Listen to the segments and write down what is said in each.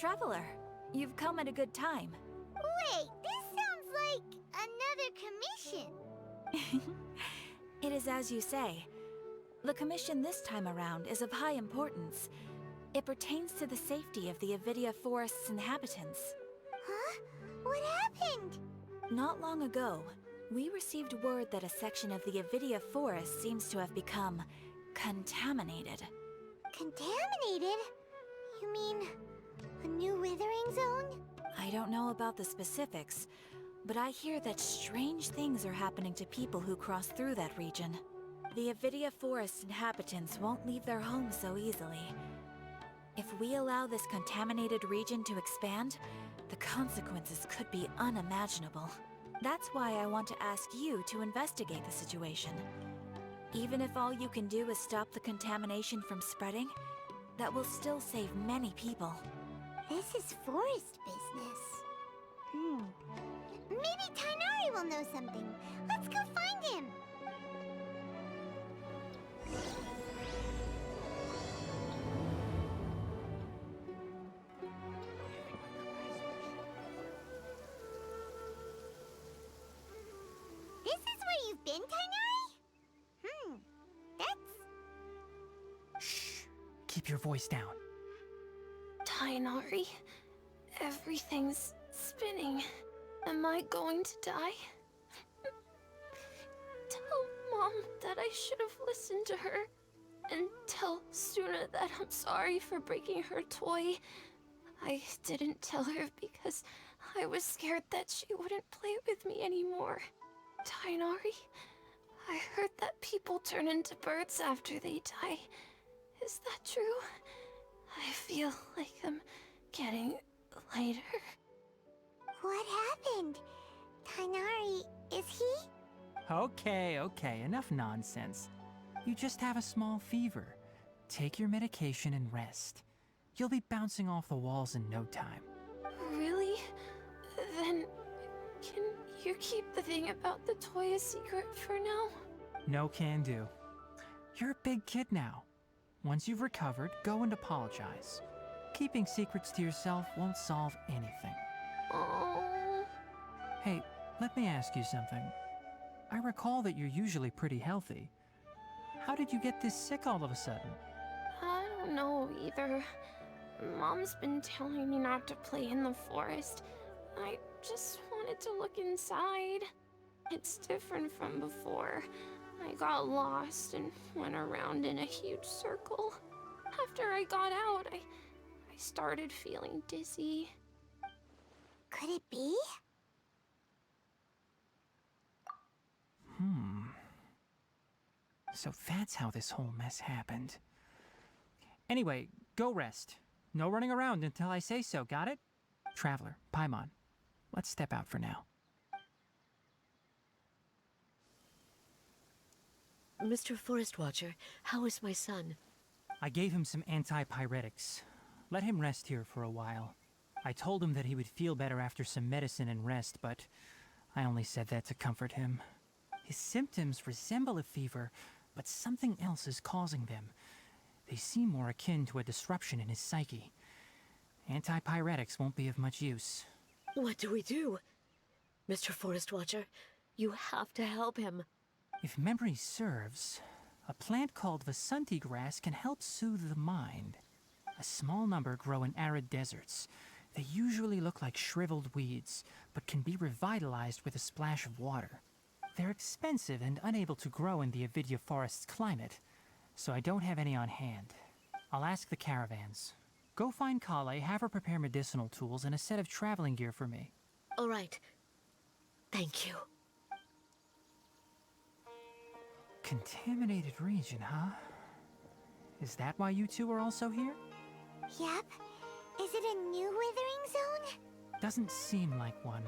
Traveler, you've come at a good time. Wait, this sounds like another commission. It is as you say. The commission this time around is of high importance. It pertains to the safety of the Avidia Forest's inhabitants. Huh? What happened? Not long ago, we received word that a section of the Avidia Forest seems to have become contaminated. Contaminated? You mean a new withering zone? I don't know about the specifics, but I hear that strange things are happening to people who cross through that region. The Avidia Forest inhabitants won't leave their homes so easily. If we allow this contaminated region to expand, the consequences could be unimaginable. That's why I want to ask you to investigate the situation. Even if all you can do is stop the contamination from spreading, that will still save many people. This is forest business. Maybe Tighnari will know something. Let's go find him. This is where you've been, Tighnari? That's... Shh. Keep your voice down. Tighnari, everything's spinning. Am I going to die? Tell Mom that I should have listened to her. And tell Suna that I'm sorry for breaking her toy. I didn't tell her because I was scared that she wouldn't play with me anymore. Tighnari, I heard that people turn into birds after they die. Is that true? I feel like I'm getting lighter. What happened? Tighnari, is he? Okay, enough nonsense. You just have a small fever. Take your medication and rest. You'll be bouncing off the walls in no time. Really? Then, can you keep the thing about the toy a secret for now? No can do. You're a big kid now. Once you've recovered, go and apologize. Keeping secrets to yourself won't solve anything. Oh. Hey, let me ask you something. I recall that you're usually pretty healthy. How did you get this sick all of a sudden? I don't know either. Mom's been telling me not to play in the forest. I just wanted to look inside. It's different from before. I got lost and went around in a huge circle. After I got out, I started feeling dizzy. Could it be? So that's how this whole mess happened. Anyway, go rest. No running around until I say so, got it? Traveler, Paimon, let's step out for now. Mr. Forest Watcher, how is my son? I gave him some antipyretics. Let him rest here for a while. I told him that he would feel better after some medicine and rest, but I only said that to comfort him. His symptoms resemble a fever, but something else is causing them. They seem more akin to a disruption in his psyche. Antipyretics won't be of much use. What do we do? Mr. Forest Watcher, you have to help him. If memory serves, a plant called Vassanti grass can help soothe the mind. A small number grow in arid deserts. They usually look like shriveled weeds, but can be revitalized with a splash of water. They're expensive and unable to grow in the Avidia Forest's climate, so I don't have any on hand. I'll ask the caravans. Go find Kale, have her prepare medicinal tools and a set of traveling gear for me. All right. Thank you. Contaminated region, huh? Is that why you two are also here? Yep. Is it a new withering zone? Doesn't seem like one.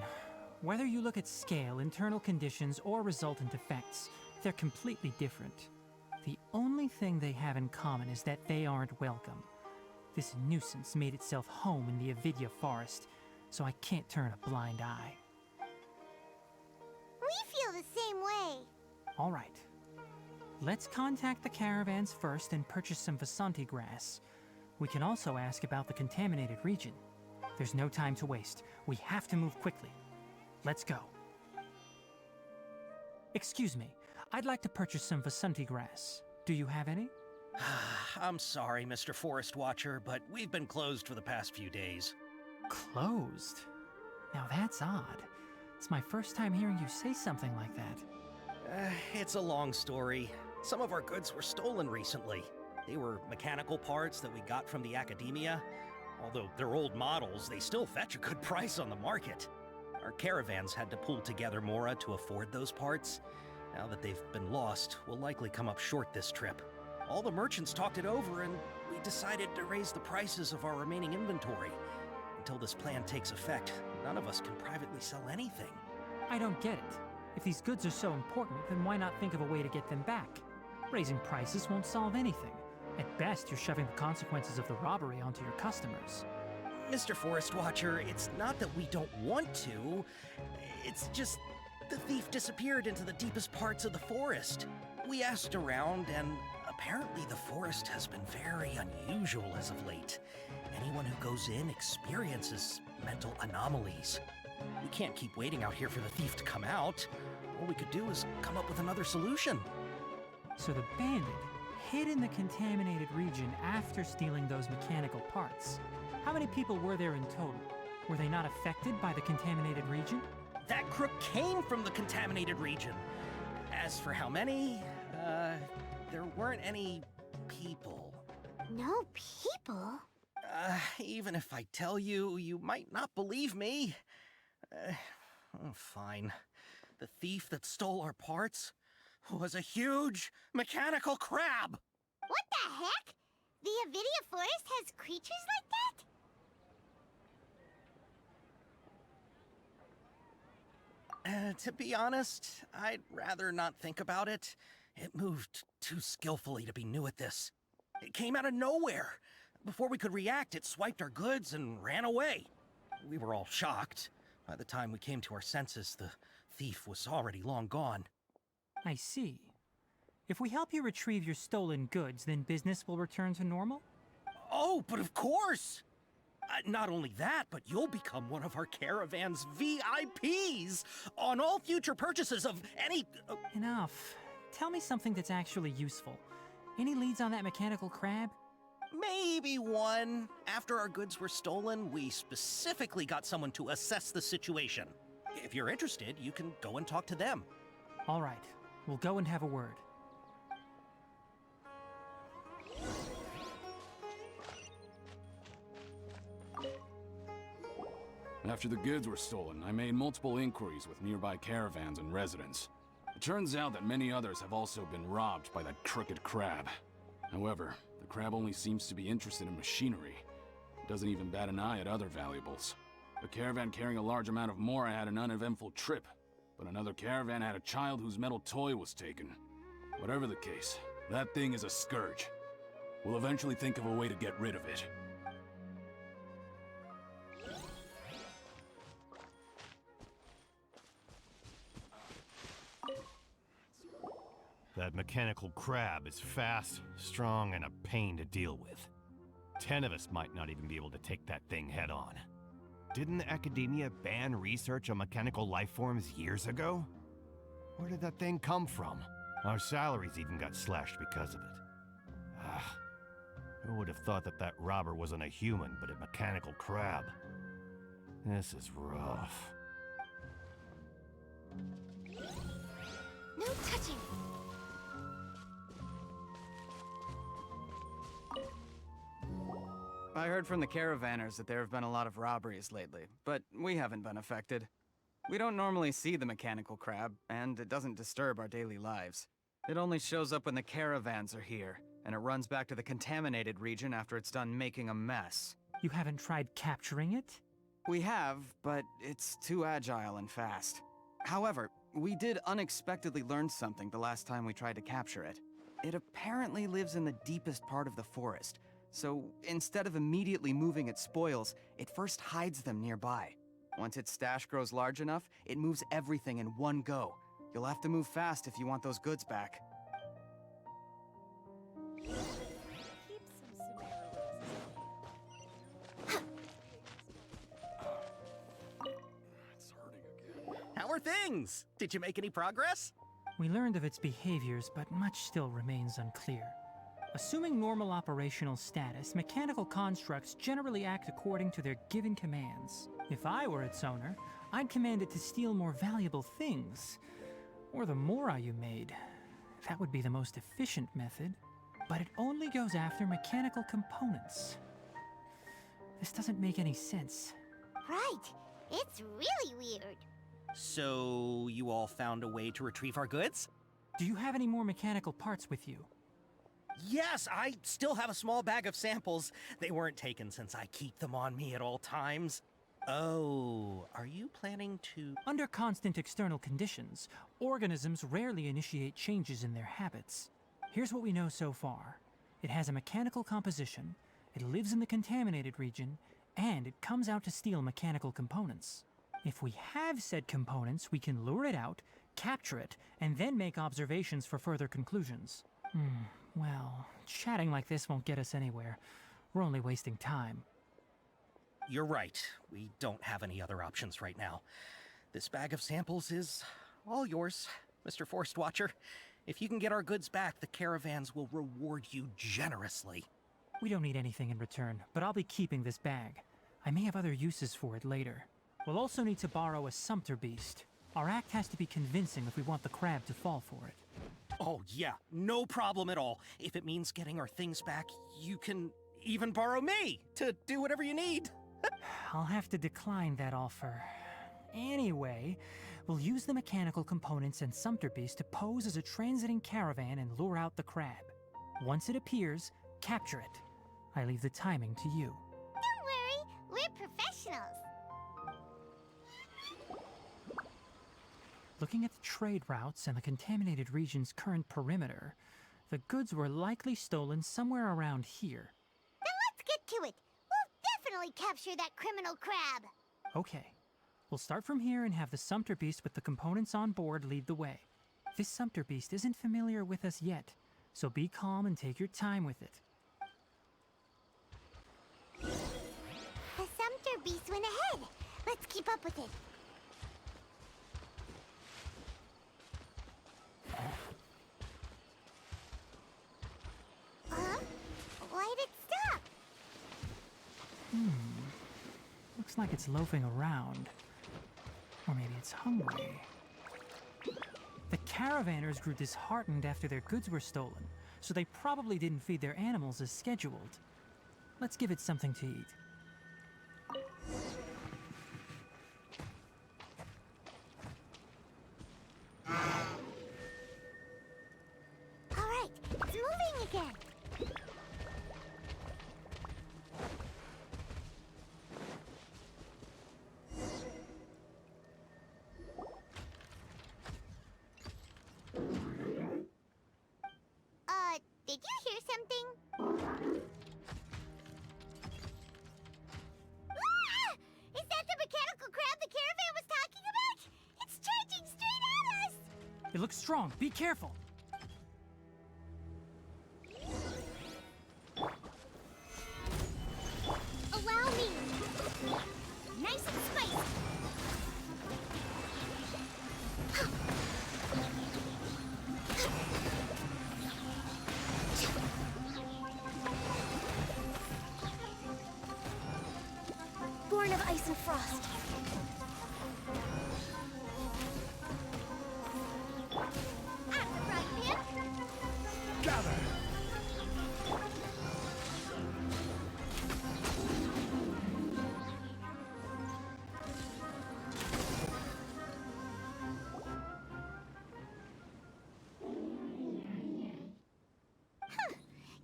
Whether you look at scale, internal conditions, or resultant effects, they're completely different. The only thing they have in common is that they aren't welcome. This nuisance made itself home in the Avidia Forest, so I can't turn a blind eye. We feel the same way. All right. Let's contact the caravans first and purchase some Vassanti grass. We can also ask about the contaminated region. There's no time to waste. We have to move quickly. Let's go. Excuse me. I'd like to purchase some Vassanti grass. Do you have any? I'm sorry, Mr. Forest Watcher, but we've been closed for the past few days. Closed? Now that's odd. It's my first time hearing you say something like that. It's a long story. Some of our goods were stolen recently. They were mechanical parts that we got from the academia. Although they're old models, they still fetch a good price on the market. Our caravans had to pull together more to afford those parts. Now that they've been lost, we'll likely come up short this trip. All the merchants talked it over, and we decided to raise the prices of our remaining inventory. Until this plan takes effect, none of us can privately sell anything. I don't get it. If these goods are so important, then why not think of a way to get them back? Raising prices won't solve anything. At best, you're shoving the consequences of the robbery onto your customers. Mr. Forest Watcher, it's not that we don't want to. It's just the thief disappeared into the deepest parts of the forest. We asked around, and apparently the forest has been very unusual as of late. Anyone who goes in experiences mental anomalies. We can't keep waiting out here for the thief to come out. All we could do is come up with another solution. So the bandit hid in the contaminated region after stealing those mechanical parts. How many people were there in total? Were they not affected by the contaminated region? That crook came from the contaminated region. As for how many, there weren't any people. No people? Even if I tell you, you might not believe me. Fine. The thief that stole our parts was a huge mechanical crab! What the heck? The Avidia forest has creatures like that? To be honest, I'd rather not think about it. It moved too skillfully to be new at this. It came out of nowhere. Before we could react, it swiped our goods and ran away. We were all shocked. By the time we came to our senses, the thief was already long gone. I see. If we help you retrieve your stolen goods, then business will return to normal? Oh, but of course! Not only that, but you'll become one of our caravan's VIPs on all future purchases of any... Enough. Tell me something that's actually useful. Any leads on that mechanical crab? Maybe one. After our goods were stolen, we specifically got someone to assess the situation. If you're interested, you can go and talk to them. All right. We'll go and have a word. After the goods were stolen, I made multiple inquiries with nearby caravans and residents. It turns out that many others have also been robbed by that crooked crab. However, the crab only seems to be interested in machinery. It doesn't even bat an eye at other valuables. A caravan carrying a large amount of Mora had an uneventful trip, but another caravan had a child whose metal toy was taken. Whatever the case, that thing is a scourge. We'll eventually think of a way to get rid of it. That mechanical crab is fast, strong, and a pain to deal with. 10 of us might not even be able to take that thing head on. Didn't the academia ban research on mechanical life forms years ago? Where did that thing come from? Our salaries even got slashed because of it. Who would have thought that that robber wasn't a human, but a mechanical crab? This is rough. No touching! I heard from the caravanners that there have been a lot of robberies lately, but we haven't been affected. We don't normally see the mechanical crab, and it doesn't disturb our daily lives. It only shows up when the caravans are here, and it runs back to the contaminated region after it's done making a mess. You haven't tried capturing it? We have, but it's too agile and fast. However, we did unexpectedly learn something the last time we tried to capture it. It apparently lives in the deepest part of the forest, so instead of immediately moving its spoils, it first hides them nearby. Once its stash grows large enough, it moves everything in one go. You'll have to move fast if you want those goods back. things! Did you make any progress? We learned of its behaviors, but much still remains unclear. Assuming normal operational status, mechanical constructs generally act according to their given commands. If I were its owner, I'd command it to steal more valuable things. Or the Mora you made. That would be the most efficient method. But it only goes after mechanical components. This doesn't make any sense. Right. It's really weird. So, you all found a way to retrieve our goods? Do you have any more mechanical parts with you? Yes, I still have a small bag of samples. They weren't taken since I keep them on me at all times. Oh, are you planning to... Under constant external conditions, organisms rarely initiate changes in their habits. Here's what we know so far. It has a mechanical composition, it lives in the Contaminated Region, and it comes out to steal mechanical components. If we have said components, we can lure it out, capture it, and then make observations for further conclusions. Well, chatting like this won't get us anywhere. We're only wasting time. You're right. We don't have any other options right now. This bag of samples is all yours, Mr. Forest Watcher. If you can get our goods back, the caravans will reward you generously. We don't need anything in return, but I'll be keeping this bag. I may have other uses for it later. We'll also need to borrow a sumpter beast. Our act has to be convincing if we want the crab to fall for it. Oh yeah, no problem at all. If it means getting our things back, you can even borrow me to do whatever you need. I'll have to decline that offer. Anyway, we'll use the mechanical components and sumpter beast to pose as a transiting caravan and lure out the crab. Once it appears, capture it. I leave the timing to you. Don't worry, we're professionals. Looking at the trade routes and the Contaminated Region's current perimeter, the goods were likely stolen somewhere around here. Then let's get to it. We'll definitely capture that criminal crab. Okay. We'll start from here and have the sumpter beast with the components on board lead the way. This sumpter beast isn't familiar with us yet, so be calm and take your time with it. The sumpter beast went ahead. Let's keep up with it. Huh? Why'd it stop? Looks like it's loafing around. Or maybe it's hungry. The caravanners grew disheartened after their goods were stolen, so they probably didn't feed their animals as scheduled. Let's give it something to eat. All right, it's moving again. Did you hear something? Ah! Is that the mechanical crab the caravan was talking about? It's charging straight at us! It looks strong. Be careful. Allow me! Nice and spicy! Born of ice and frost. At the front, man! Gather!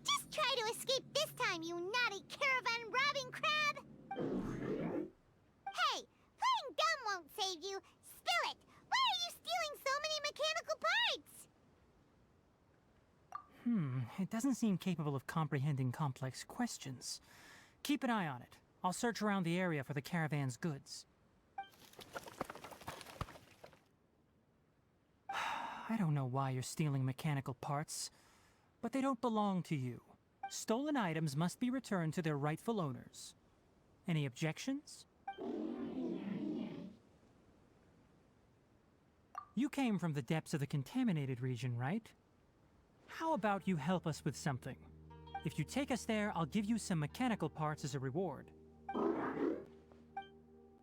Just try to escape this time, you naughty caravan-robbing crab! Hey, playing dumb won't save you. Spill it! Why are you stealing so many mechanical parts? It doesn't seem capable of comprehending complex questions. Keep an eye on it. I'll search around the area for the caravan's goods. I don't know why you're stealing mechanical parts, but they don't belong to you. Stolen items must be returned to their rightful owners. Any objections? You came from the depths of the Contaminated Region, right? How about you help us with something? If you take us there, I'll give you some mechanical parts as a reward.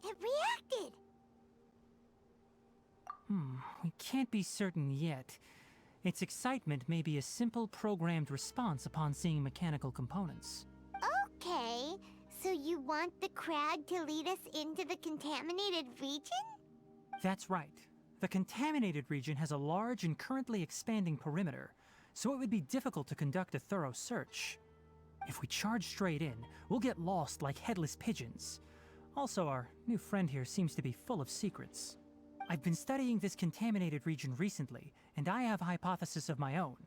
It reacted! We can't be certain yet. Its excitement may be a simple programmed response upon seeing mechanical components. Okay, so you want the crag to lead us into the Contaminated Region? That's right. The Contaminated Region has a large and currently expanding perimeter, so it would be difficult to conduct a thorough search. If we charge straight in, we'll get lost like headless pigeons. Also, our new friend here seems to be full of secrets. I've been studying this Contaminated Region recently, and I have a hypothesis of my own.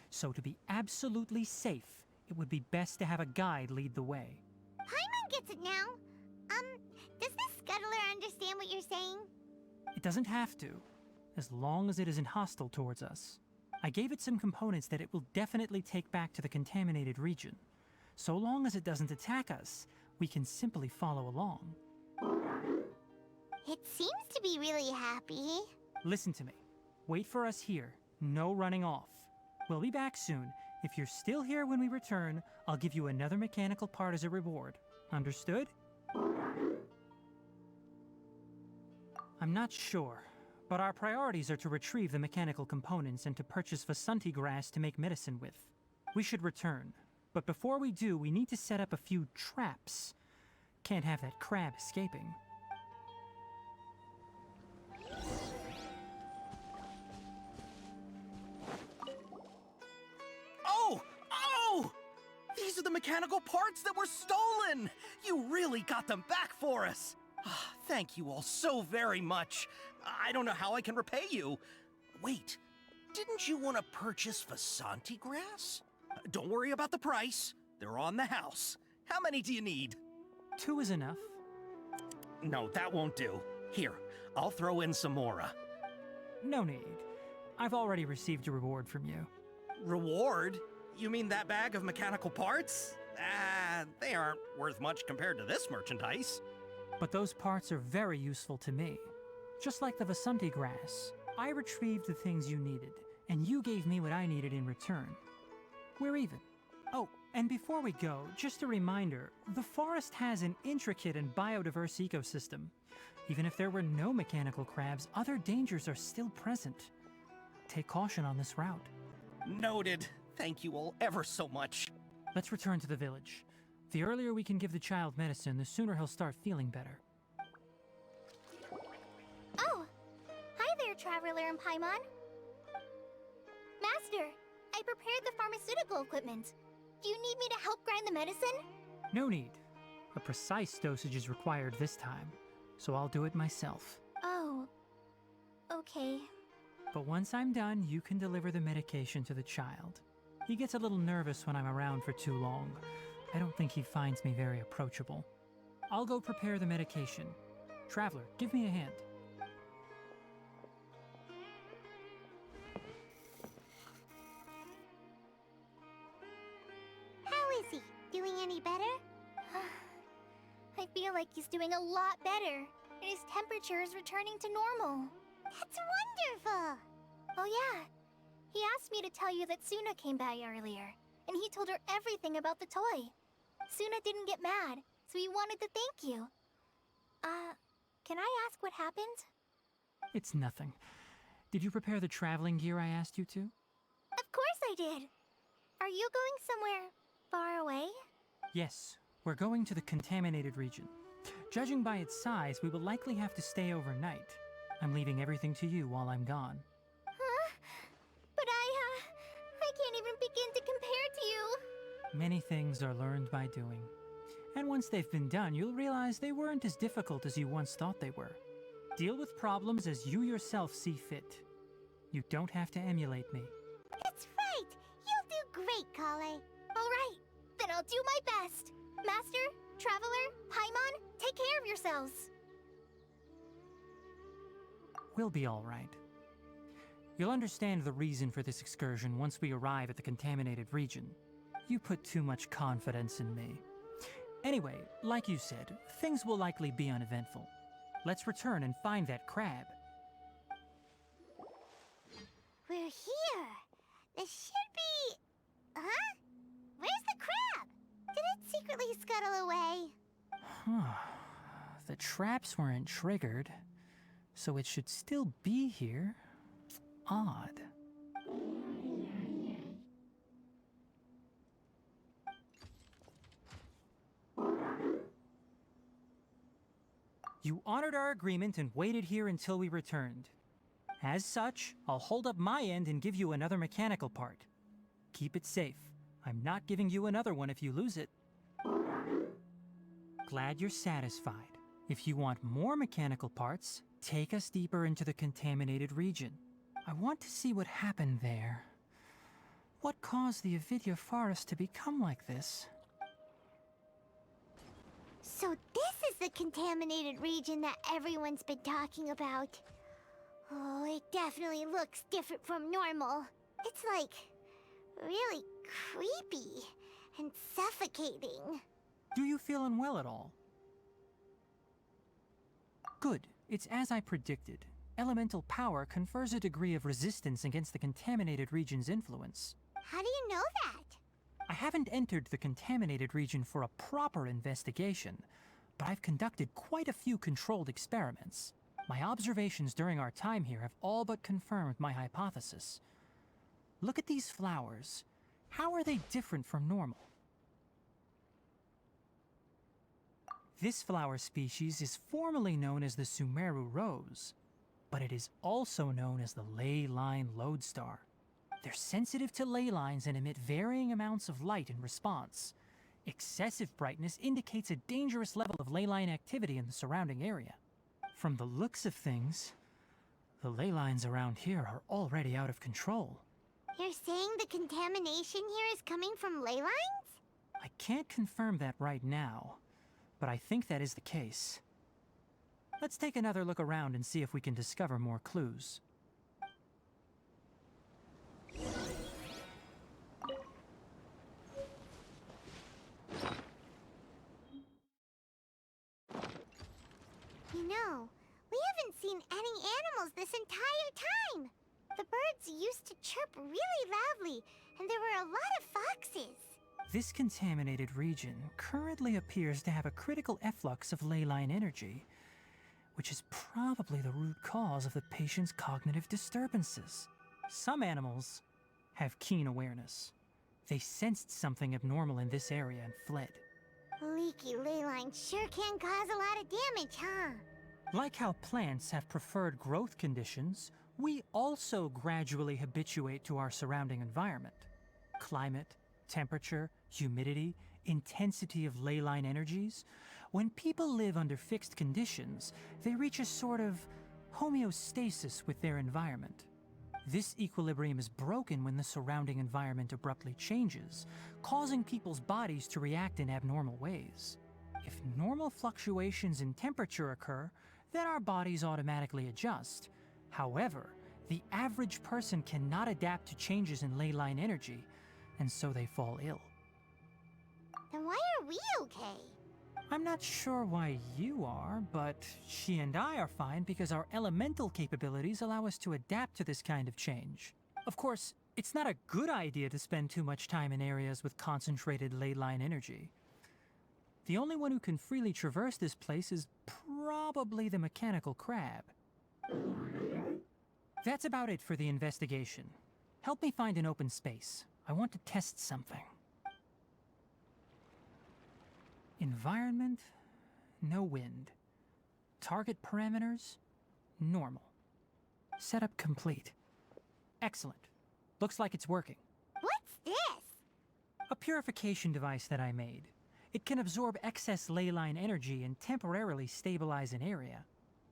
So to be absolutely safe, it would be best to have a guide lead the way. Paimon gets it now. Does the scuttler understand what you're saying? It doesn't have to, as long as it isn't hostile towards us. I gave it some components that it will definitely take back to the Contaminated Region. So long as it doesn't attack us, we can simply follow along. It seems to be really happy. Listen to me. Wait for us here. No running off. We'll be back soon. If you're still here when we return, I'll give you another mechanical part as a reward. Understood? I'm not sure, but our priorities are to retrieve the mechanical components and to purchase Vassanti grass to make medicine with. We should return, but before we do, we need to set up a few traps. Can't have that crab escaping. Oh! These are the mechanical parts that were stolen! You really got them back for us! Thank you all so very much. I don't know how I can repay you. Wait, didn't you want to purchase Vassanti grass? Don't worry about the price. They're on the house. How many do you need? 2 is enough. No, that won't do. Here, I'll throw in some more. No need. I've already received a reward from you. Reward? You mean that bag of mechanical parts? They aren't worth much compared to this merchandise. But those parts are very useful to me. Just like the Vassanti grass, I retrieved the things you needed, and you gave me what I needed in return. We're even. Oh, and before we go, just a reminder, the forest has an intricate and biodiverse ecosystem. Even if there were no mechanical crabs, other dangers are still present. Take caution on this route. Noted. Thank you all ever so much. Let's return to the village. The earlier we can give the child medicine, the sooner he'll start feeling better. Oh! Hi there, Traveler and Paimon. Master, I prepared the pharmaceutical equipment. Do you need me to help grind the medicine? No need. A precise dosage is required this time, so I'll do it myself. Oh. Okay. But once I'm done, you can deliver the medication to the child. He gets a little nervous when I'm around for too long. I don't think he finds me very approachable. I'll go prepare the medication. Traveler, give me a hand. How is he? Doing any better? I feel like he's doing a lot better, and his temperature is returning to normal. That's wonderful! Oh yeah, he asked me to tell you that Suna came by earlier, and he told her everything about the toy. Suna didn't get mad, so he wanted to thank you. Can I ask what happened? It's nothing. Did you prepare the traveling gear I asked you to? Of course I did! Are you going somewhere far away? Yes, we're going to the Contaminated Region. Judging by its size, we will likely have to stay overnight. I'm leaving everything to you while I'm gone. Huh? But I can't even begin to compare to you. Many things are learned by doing. And once they've been done, you'll realize they weren't as difficult as you once thought they were. Deal with problems as you yourself see fit. You don't have to emulate me. That's right! You'll do great, Kale. Alright, then I'll do my best. Master, Traveler, Paimon, take care of yourselves. We'll be all right. You'll understand the reason for this excursion once we arrive at the Contaminated Region. You put too much confidence in me. Anyway, like you said, things will likely be uneventful. Let's return and find that crab. We're here. This should be... Huh? Where's the crab? Did it secretly scuttle away? Huh. The traps weren't triggered, so it should still be here. Odd. You honored our agreement and waited here until we returned. As such, I'll hold up my end and give you another mechanical part. Keep it safe. I'm not giving you another one if you lose it. Glad you're satisfied. If you want more mechanical parts, take us deeper into the Contaminated Region. I want to see what happened there. What caused the Avidya forest to become like this? So this is the Contaminated Region that everyone's been talking about. Oh, it definitely looks different from normal. It's like... really creepy and suffocating. Do you feel unwell at all? Good. It's as I predicted. Elemental power confers a degree of resistance against the Contaminated Region's influence. How do you know that? I haven't entered the Contaminated Region for a proper investigation, but I've conducted quite a few controlled experiments. My observations during our time here have all but confirmed my hypothesis. Look at these flowers. How are they different from normal? This flower species is formally known as the Sumeru rose, but it is also known as the ley line lodestar. They're sensitive to ley lines and emit varying amounts of light in response. Excessive brightness indicates a dangerous level of ley line activity in the surrounding area. From the looks of things, the ley lines around here are already out of control. You're saying the contamination here is coming from ley lines? I can't confirm that right now, but I think that is the case. Let's take another look around and see if we can discover more clues. You know, we haven't seen any animals this entire time. The birds used to chirp really loudly, and there were a lot of foxes. This contaminated region currently appears to have a critical efflux of ley line energy, which is probably the root cause of the patient's cognitive disturbances. Some animals have keen awareness. They sensed something abnormal in this area and fled. Leaky ley lines sure can cause a lot of damage, huh? Like how plants have preferred growth conditions, we also gradually habituate to our surrounding environment. Climate, temperature, humidity, intensity of ley line energies. When people live under fixed conditions, they reach a sort of homeostasis with their environment. This equilibrium is broken when the surrounding environment abruptly changes, causing people's bodies to react in abnormal ways. If normal fluctuations in temperature occur, then our bodies automatically adjust. However, the average person cannot adapt to changes in ley line energy, and so they fall ill. Then why are we okay? I'm not sure why you are, but she and I are fine because our elemental capabilities allow us to adapt to this kind of change. Of course, it's not a good idea to spend too much time in areas with concentrated ley line energy. The only one who can freely traverse this place is probably the mechanical crab. That's about it for the investigation. Help me find an open space. I want to test something. Environment, no wind. Target parameters, normal. Setup complete. Excellent. Looks like it's working. What's this? A purification device that I made. It can absorb excess ley line energy and temporarily stabilize an area.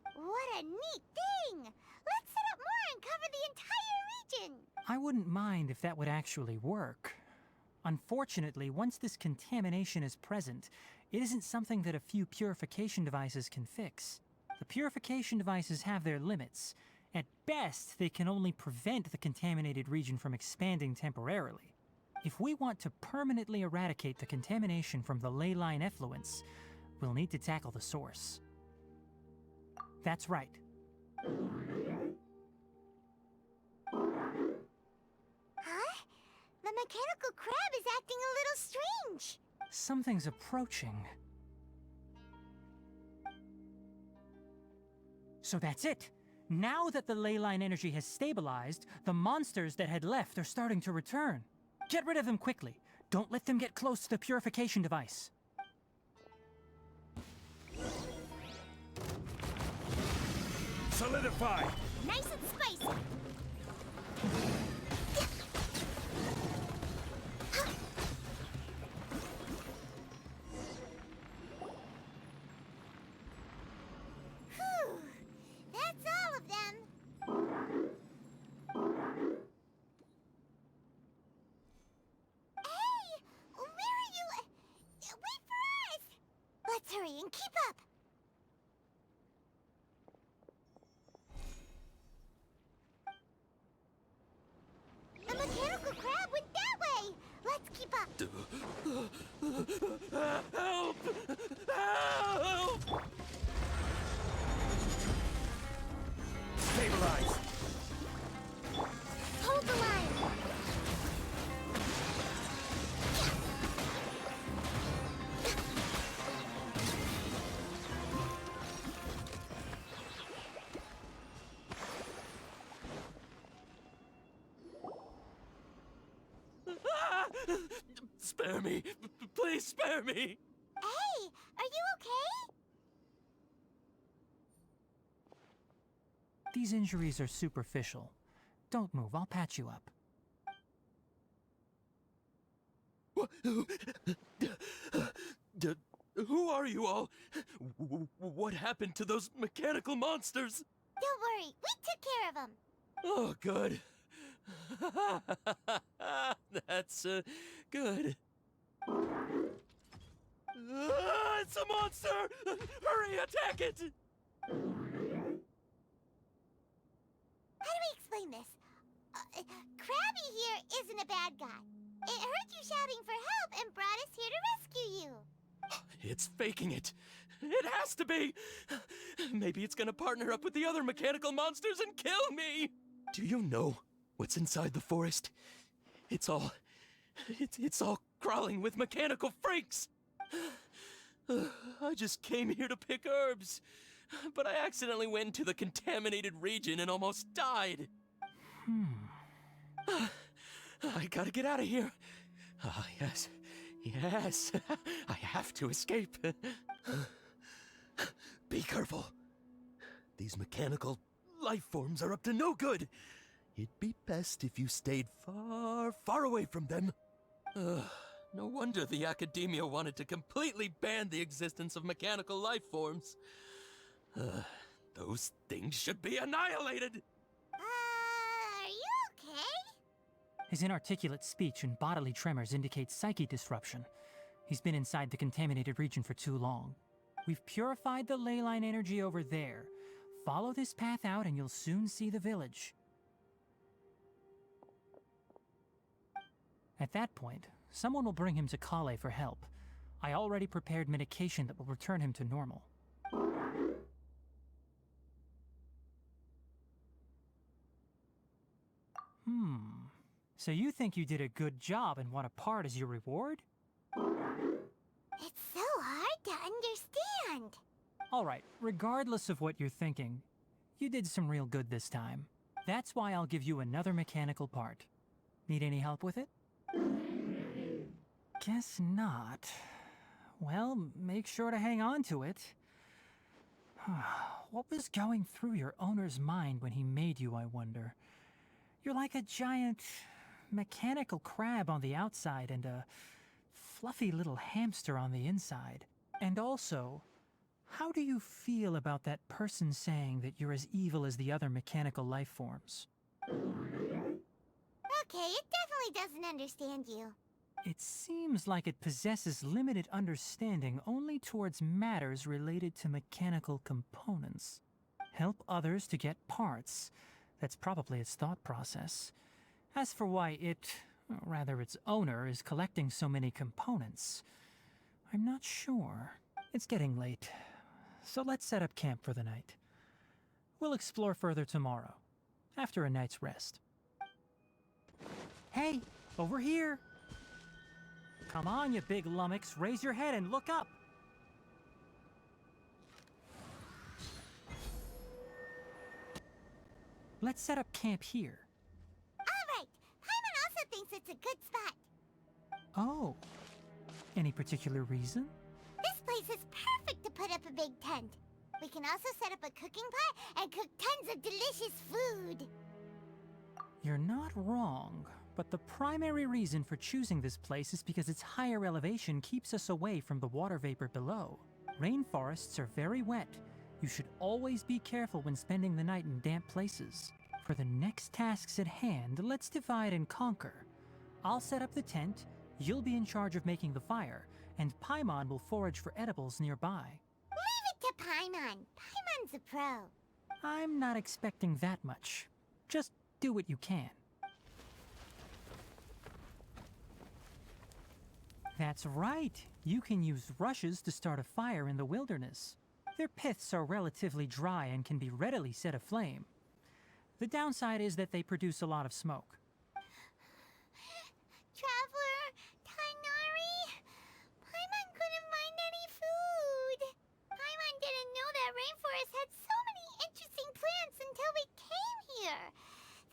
What a neat thing! Let's set up more and cover the entire region! I wouldn't mind if that would actually work. Unfortunately, once this contamination is present, it isn't something that a few purification devices can fix. The purification devices have their limits. At best, they can only prevent the contaminated region from expanding temporarily. If we want to permanently eradicate the contamination from the ley line effluents, we'll need to tackle the source. That's right. The mechanical crab is acting a little strange. Something's approaching. So that's it. Now that the leyline energy has stabilized, the monsters that had left are starting to return. Get rid of them quickly. Don't let them get close to the purification device. Solidify! Nice and spicy. Whew. That's all of them. Hey! Where are you? Wait for us! Let's hurry and keep up. The mechanical crab went that way! Let's keep up! Help! Help! Stabilize! Hold the line! Spare me! Please spare me! Hey! Are you okay? These injuries are superficial. Don't move, I'll patch you up. Who are you all? What happened to those mechanical monsters? Don't worry, we took care of them. Oh, good. That's, good. It's a monster! Hurry, attack it! How do we explain this? Krabby here isn't a bad guy. It heard you shouting for help and brought us here to rescue you. It's faking it. It has to be. Maybe it's gonna partner up with the other mechanical monsters and kill me. Do you know what's inside the forest? It's all crawling with mechanical freaks. I just came here to pick herbs, but I accidentally went into the contaminated region and almost died. I gotta get out of here. Ah, yes. Yes. I have to escape. Be careful. These mechanical life forms are up to no good. It'd be best if you stayed far, far away from them. No wonder the Academia wanted to completely ban the existence of mechanical life forms. Those things should be annihilated! Are you okay? His inarticulate speech and bodily tremors indicate psyche disruption. He's been inside the contaminated region for too long. We've purified the leyline energy over there. Follow this path out and you'll soon see the village. At that point, someone will bring him to Kale for help. I already prepared medication that will return him to normal. So you think you did a good job and want a part as your reward? It's so hard to understand. Alright, regardless of what you're thinking, you did some real good this time. That's why I'll give you another mechanical part. Need any help with it? Guess not. Well, make sure to hang on to it. What was going through your owner's mind when he made you, I wonder? You're like a giant mechanical crab on the outside and a fluffy little hamster on the inside. And also, how do you feel about that person saying that you're as evil as the other mechanical life forms? Okay, it definitely doesn't understand you. It seems like it possesses limited understanding only towards matters related to mechanical components. Help others to get parts. That's probably its thought process. As for why it, or rather its owner, is collecting so many components, I'm not sure. It's getting late, so let's set up camp for the night. We'll explore further tomorrow, after a night's rest. Hey, Over here! Come on, you big lummox, raise your head and look up! Let's set up camp here. Alright, Paimon also thinks it's a good spot. Oh. Any particular reason? This place is perfect to put up a big tent. We can also set up a cooking pot and cook tons of delicious food. You're not wrong, but the primary reason for choosing this place is because its higher elevation keeps us away from the water vapor below. Rainforests are very wet. You should always be careful when spending the night in damp places. For the next tasks at hand, let's divide and conquer. I'll set up the tent, you'll be in charge of making the fire, and Paimon will forage for edibles nearby. Leave it to Paimon. Paimon's a pro. I'm not expecting that much. Just do what you can. That's right. You can use rushes to start a fire in the wilderness. Their piths are relatively dry and can be readily set aflame. The downside is that they produce a lot of smoke. Traveler, Tighnari, Paimon couldn't find any food. Paimon didn't know that rainforest had so many interesting plants until we came here.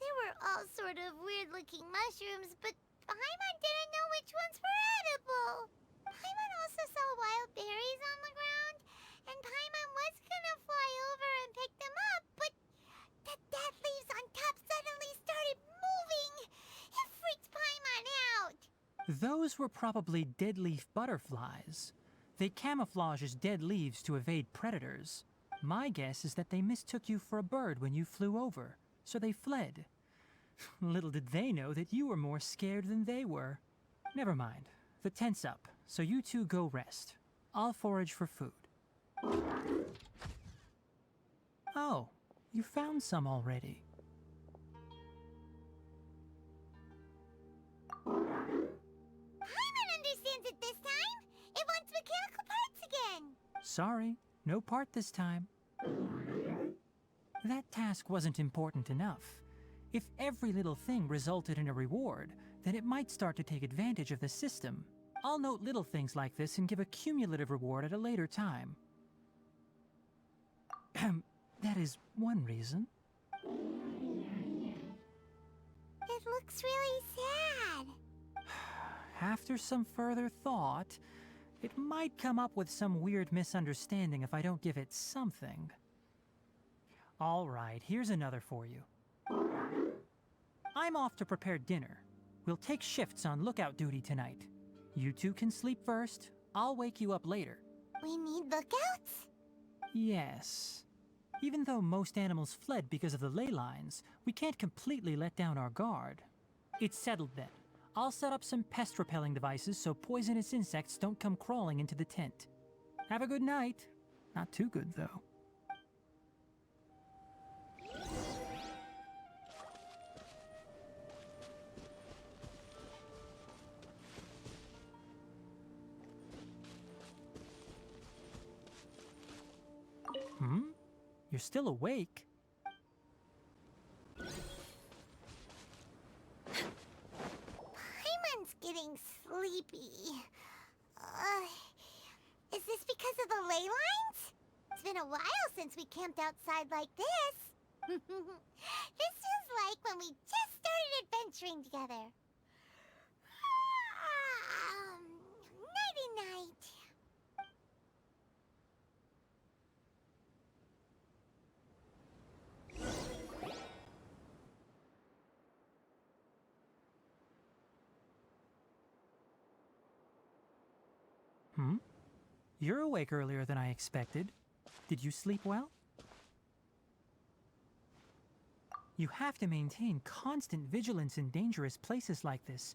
There were all sort of weird-looking mushrooms, but Paimon didn't know which ones were edible. Paimon also saw wild berries on the ground, and Paimon was gonna fly over and pick them up, but the dead leaves on top suddenly started moving. It freaked Paimon out. Those were probably dead leaf butterflies. They camouflage as dead leaves to evade predators. My guess is that they mistook you for a bird when you flew over, so they fled. Little did they know that you were more scared than they were. Never mind. The tent's up, so you two go rest. I'll forage for food. Oh, you found some already. Paimon understands it this time. It wants mechanical parts again. Sorry, no part this time. That task wasn't important enough. If every little thing resulted in a reward, then it might start to take advantage of the system. I'll note little things like this and give a cumulative reward at a later time. That is one reason. It looks really sad. After some further thought, it might come up with some weird misunderstanding if I don't give it something. All right, here's another for you. I'm off to prepare dinner. We'll take shifts on lookout duty tonight. You two can sleep first. I'll wake you up later. We need lookouts? Yes. Even though most animals fled because of the ley lines, we can't completely let down our guard. It's settled then. I'll set up some pest-repelling devices so poisonous insects don't come crawling into the tent. Have a good night. Not too good, though. You're still awake? Paimon's getting sleepy. Is this because of the ley lines? It's been a while since we camped outside like this. This is like when we just started adventuring together. Nighty-night. You're awake earlier than I expected. Did you sleep well? You have to maintain constant vigilance in dangerous places like this.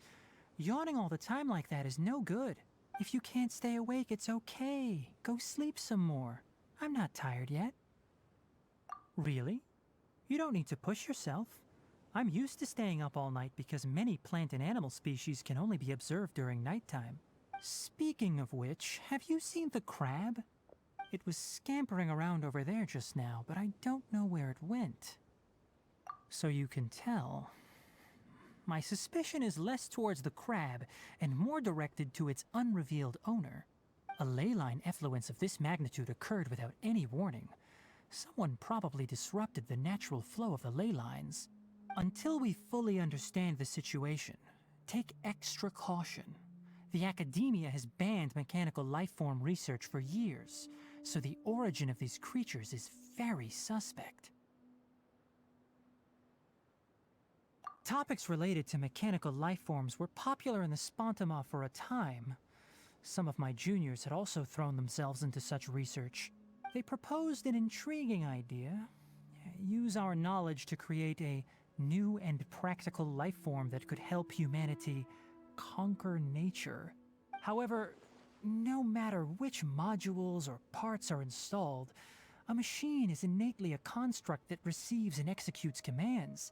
Yawning all the time like that is no good. If you can't stay awake, it's okay. Go sleep some more. I'm not tired yet. Really? You don't need to push yourself. I'm used to staying up all night because many plant and animal species can only be observed during nighttime. Speaking of which, have you seen the crab? It was scampering around over there just now, but I don't know where it went. So you can tell, my suspicion is less towards the crab and more directed to its unrevealed owner. A ley line effluence of this magnitude occurred without any warning. Someone probably disrupted the natural flow of the ley lines. Until we fully understand the situation, take extra caution. The academia has banned mechanical lifeform research for years, so the origin of these creatures is very suspect. Topics related to mechanical lifeforms were popular in the Spontama for a time. Some of my juniors had also thrown themselves into such research. They proposed an intriguing idea. Use our knowledge to create a new and practical lifeform that could help humanity conquer nature. However, no matter which modules or parts are installed, a machine is innately a construct that receives and executes commands.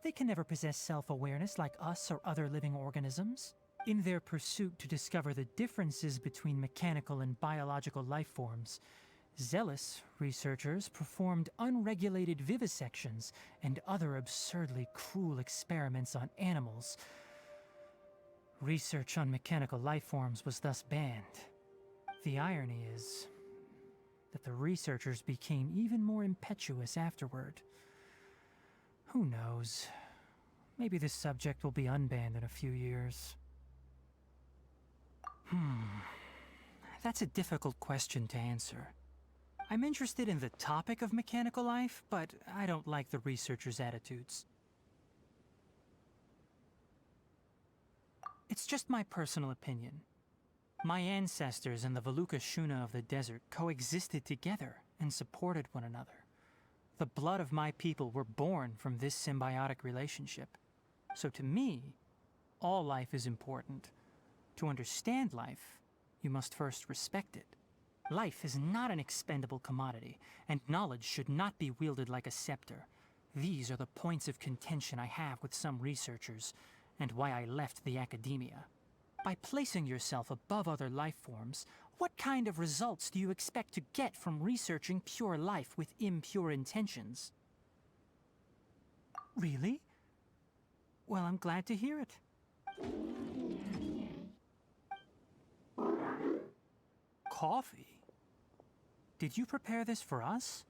They can never possess self-awareness like us or other living organisms. In their pursuit to discover the differences between mechanical and biological lifeforms, zealous researchers performed unregulated vivisections and other absurdly cruel experiments on animals. Research on mechanical lifeforms was thus banned. The irony is that the researchers became even more impetuous afterward. Who knows? Maybe this subject will be unbanned in a few years. That's a difficult question to answer. I'm interested in the topic of mechanical life, but I don't like the researchers' attitudes. It's just my personal opinion. My ancestors and the Valuka Shuna of the desert coexisted together and supported one another. The blood of my people were born from this symbiotic relationship. So to me, all life is important. To understand life, you must first respect it. Life is not an expendable commodity, and knowledge should not be wielded like a scepter. These are the points of contention I have with some researchers, and why I left the academia. By placing yourself above other life forms, what kind of results do you expect to get from researching pure life with impure intentions? Really? Well, I'm glad to hear it. Coffee? Did you prepare this for us?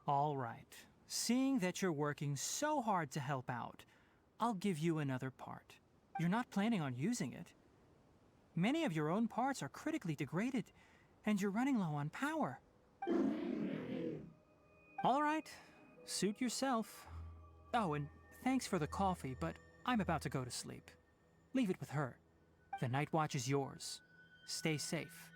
All right. Seeing that you're working so hard to help out, I'll give you another part. You're not planning on using it. Many of your own parts are critically degraded, and you're running low on power. All right. Suit yourself. Oh, and thanks for the coffee, but I'm about to go to sleep. Leave it with her. The night watch is yours. Stay safe.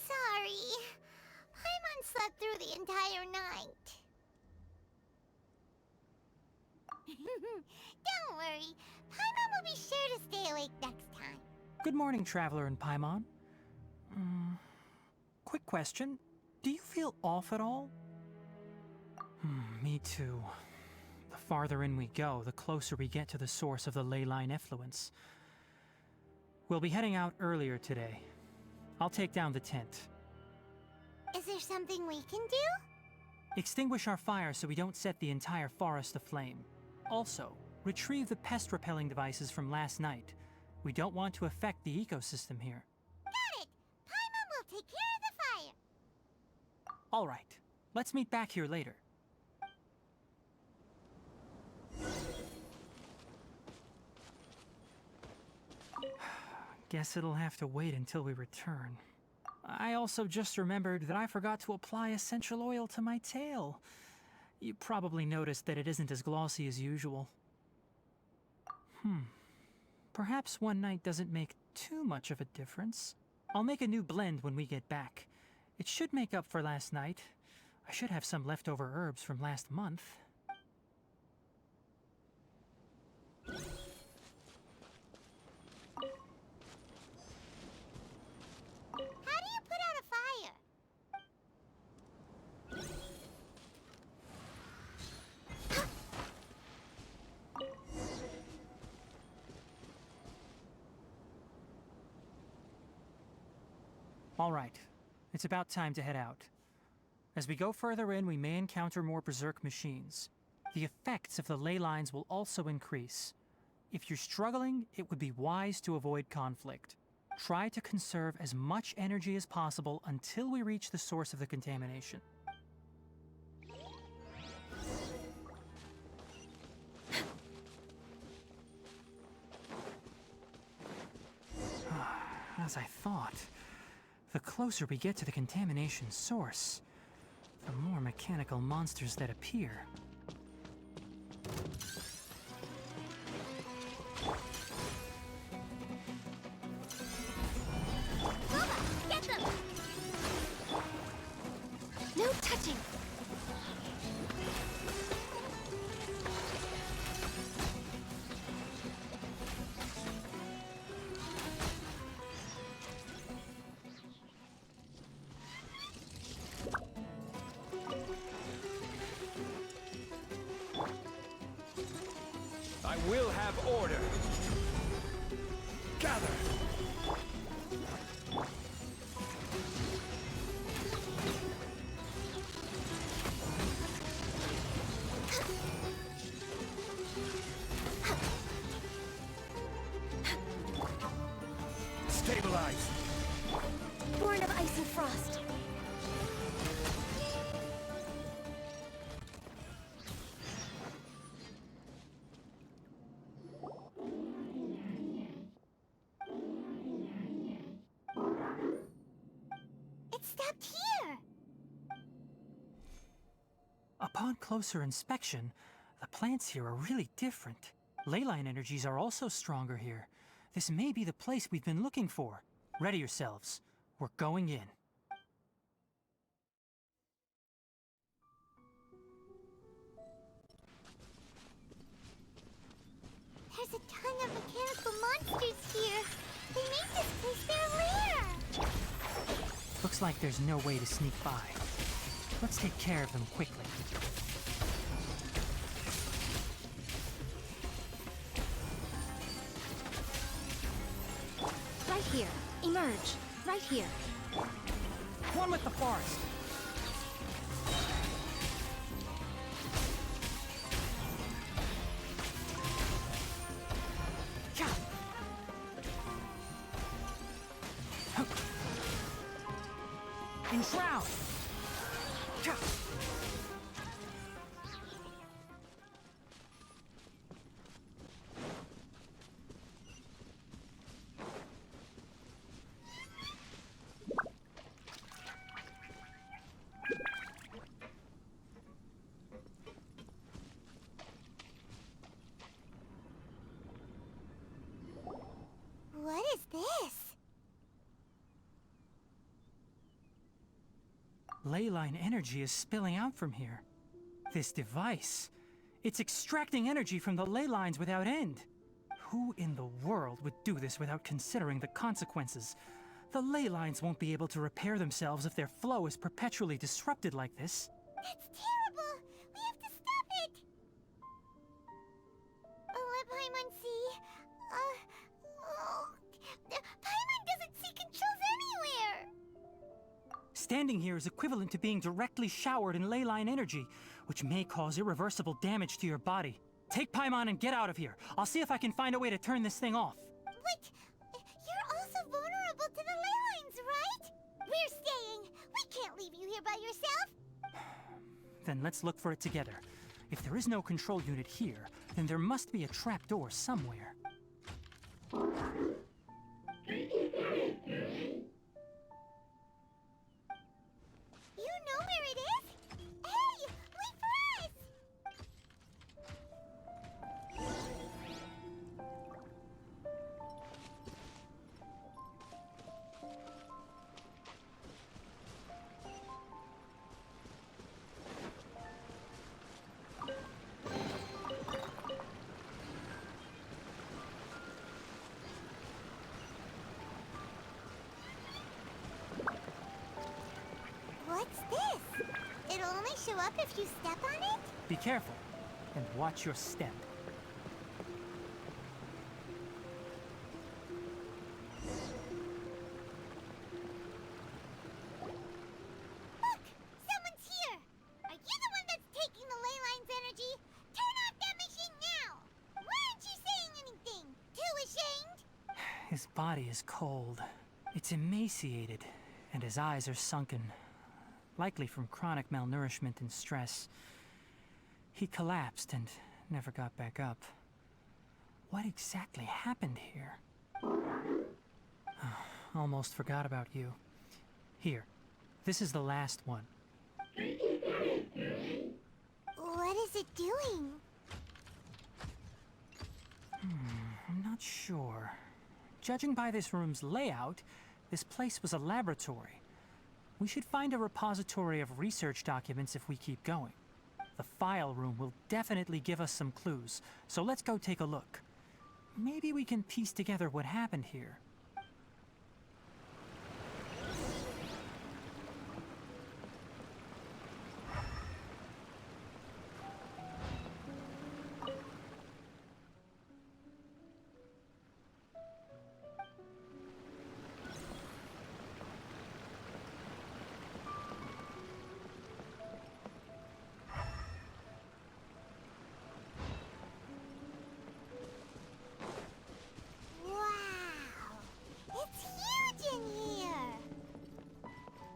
Sorry. Paimon slept through the entire night. Don't worry. Paimon will be sure to stay awake next time. Good morning, Traveler and Paimon. Quick question. Do you feel off at all? Me too. The farther in we go, the closer we get to the source of the ley line effluence. We'll be heading out earlier today. I'll take down the tent. Is there something we can do? Extinguish our fire so we don't set the entire forest aflame. Also, retrieve the pest-repelling devices from last night. We don't want to affect the ecosystem here. Got it! Paimon will take care of the fire. All right. Let's meet back here later. Guess it'll have to wait until we return. I also just remembered that I forgot to apply essential oil to my tail. You probably noticed that it isn't as glossy as usual. Perhaps one night doesn't make too much of a difference. I'll make a new blend when we get back. It should make up for last night. I should have some leftover herbs from last month. How do you put out a fire? All right. It's about time to head out. As we go further in, we may encounter more berserk machines. The effects of the ley lines will also increase. If you're struggling, it would be wise to avoid conflict. Try to conserve as much energy as possible until we reach the source of the contamination. As I thought, the closer we get to the contamination source, the more mechanical monsters that appear. Get them! No touching! I will have order. Gather! Stabilize! Born of ice and frost. It stopped here! Upon closer inspection, the plants here are really different. Leyline energies are also stronger here. This may be the place we've been looking for. Ready yourselves. We're going in. There's a ton of mechanical monsters here. They made this place their lair. Looks like there's no way to sneak by. Let's take care of them quickly. Right here. Emerge. Right here. One with the forest! Enshroud! What is this? Leyline energy is spilling out from here. This device, it's extracting energy from the ley lines without end. Who in the world would do this without considering the consequences? The ley lines won't be able to repair themselves if their flow is perpetually disrupted like this. That's terrible! We have to stop it! Paimon see... Paimon doesn't see controls anywhere! Standing here is equivalent to being directly showered in leyline energy, which may cause irreversible damage to your body. Take Paimon and get out of here. I'll see if I can find a way to turn this thing off. Wait! You're also vulnerable to the ley lines, right? We're staying! We can't leave you here by yourself! Then let's look for it together. If there is no control unit here, then there must be a trapdoor somewhere. You know where it is? Hey! Wait for us! What's this? It'll only show up if you step on it? Be careful, and watch your step. body is cold. It's emaciated, and his eyes are sunken, likely from chronic malnourishment and stress. He collapsed and never got back up. What exactly happened here? Almost forgot about you. Here, this is the last one. What is it doing? I'm not sure. Judging by this room's layout, this place was a laboratory. We should find a repository of research documents if we keep going. The file room will definitely give us some clues, so let's go take a look. Maybe we can piece together what happened here.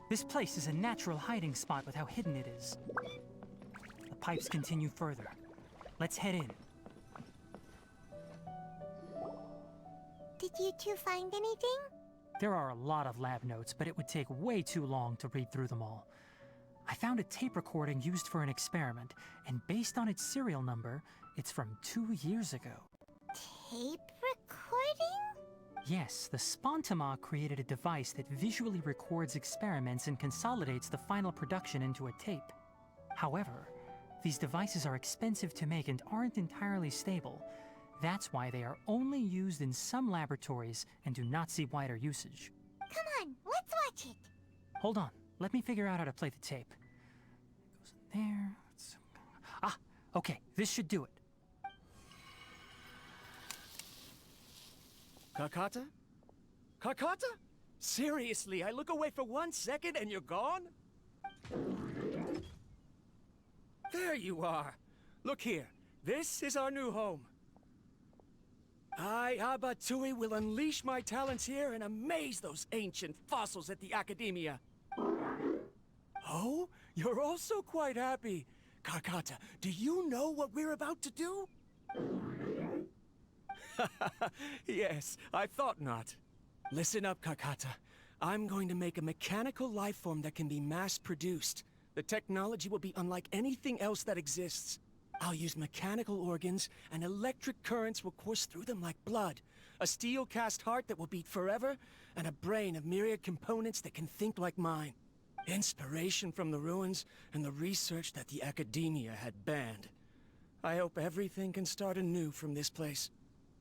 This place is a natural hiding spot with how hidden it is. The pipes continue further. Let's head in. Did you two find anything? There are a lot of lab notes, but it would take way too long to read through them all. I found a tape recording used for an experiment, and based on its serial number, it's from 2 years ago. Tape recording? Yes, the Spontima created a device that visually records experiments and consolidates the final production into a tape. However, these devices are expensive to make and aren't entirely stable. That's why they are only used in some laboratories and do not see wider usage. Come on, let's watch it. Hold on, let me figure out how to play the tape. It goes in there. Ah, okay, this should do it. Karkata? Karkata? Seriously, I look away for 1 second and you're gone? There you are. Look here. This is our new home. I, Abatui, will unleash my talents here and amaze those ancient fossils at the Academia. Oh, you're also quite happy. Karkata, do you know what we're about to do? Yes, I thought not. Listen up, Karkata. I'm going to make a mechanical life form that can be mass-produced. The technology will be unlike anything else that exists. I'll use mechanical organs, and electric currents will course through them like blood. A steel-cast heart that will beat forever, and a brain of myriad components that can think like mine. Inspiration from the ruins and the research that the Academia had banned. I hope everything can start anew from this place.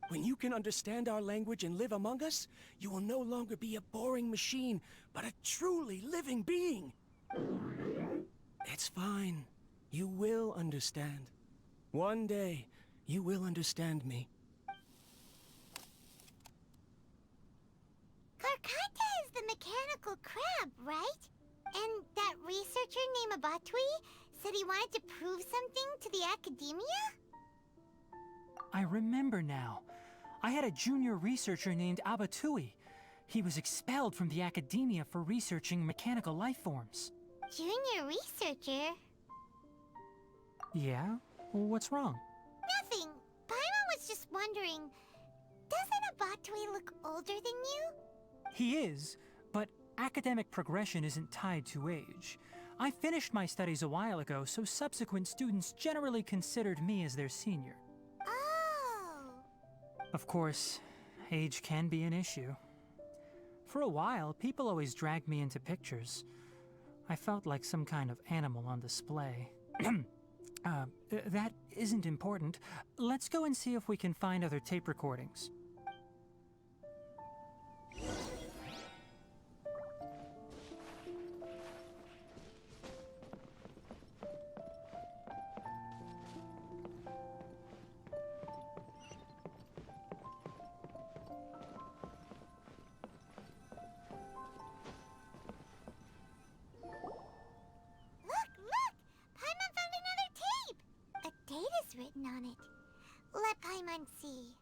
When you can understand our language and live among us, you will no longer be a boring machine, but a truly living being. It's fine. You will understand. One day, you will understand me. Karkata is the mechanical crab, right? And that researcher named Abatui said he wanted to prove something to the Academia? I remember now. I had a junior researcher named Abatui. He was expelled from the Academia for researching mechanical life forms. Junior researcher? Yeah? Well, what's wrong? Nothing. Paimon was just wondering, doesn't Abatui look older than you? He is, but academic progression isn't tied to age. I finished my studies a while ago, so subsequent students generally considered me as their senior. Oh. Of course, age can be an issue. For a while, people always dragged me into pictures. I felt like some kind of animal on display. That isn't important. Let's go and see if we can find other tape recordings. Written on it. Let Paimon see.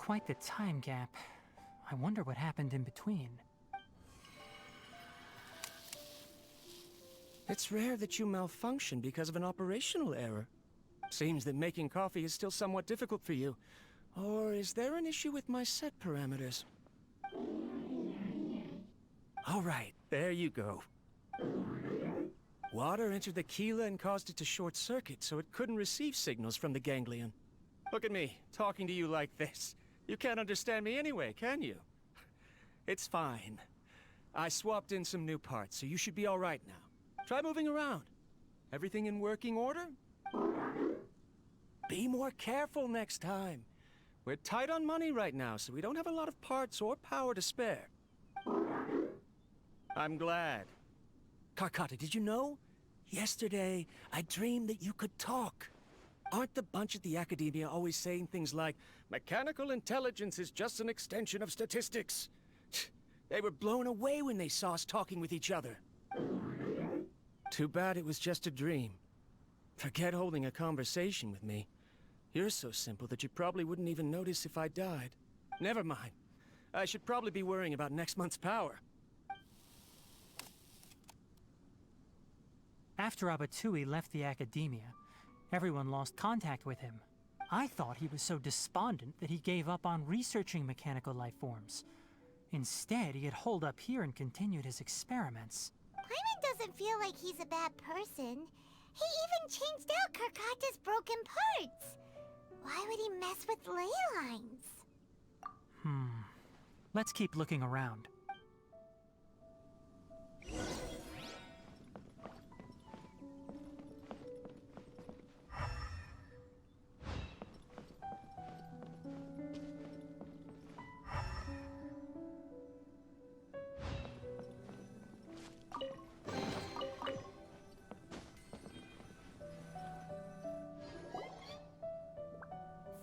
quite the time gap. I wonder what happened in between. It's rare that you malfunction because of an operational error. Seems that making coffee is still somewhat difficult for you. Or is there an issue with my set parameters? All right, there you go. Water entered the Keela and caused it to short-circuit, so it couldn't receive signals from the ganglion. Look at me, talking to you like this. You can't understand me anyway, can you? It's fine. I swapped in some new parts, so you should be all right now. Try moving around. Everything in working order? Be more careful next time. We're tight on money right now, so we don't have a lot of parts or power to spare. I'm glad. Karkata, did you know? Yesterday, I dreamed that you could talk. Aren't the bunch at the Academia always saying things like, mechanical intelligence is just an extension of statistics? They were blown away when they saw us talking with each other. Too bad it was just a dream. Forget holding a conversation with me. You're so simple that you probably wouldn't even notice if I died. Never mind. I should probably be worrying about next month's power. After Abatui left the Academia, everyone lost contact with him. I thought he was so despondent that he gave up on researching mechanical life forms. Instead, he had holed up here and continued his experiments. Paimon doesn't feel like he's a bad person. He even changed out Karkata's broken parts. Why would he mess with ley lines? Let's keep looking around.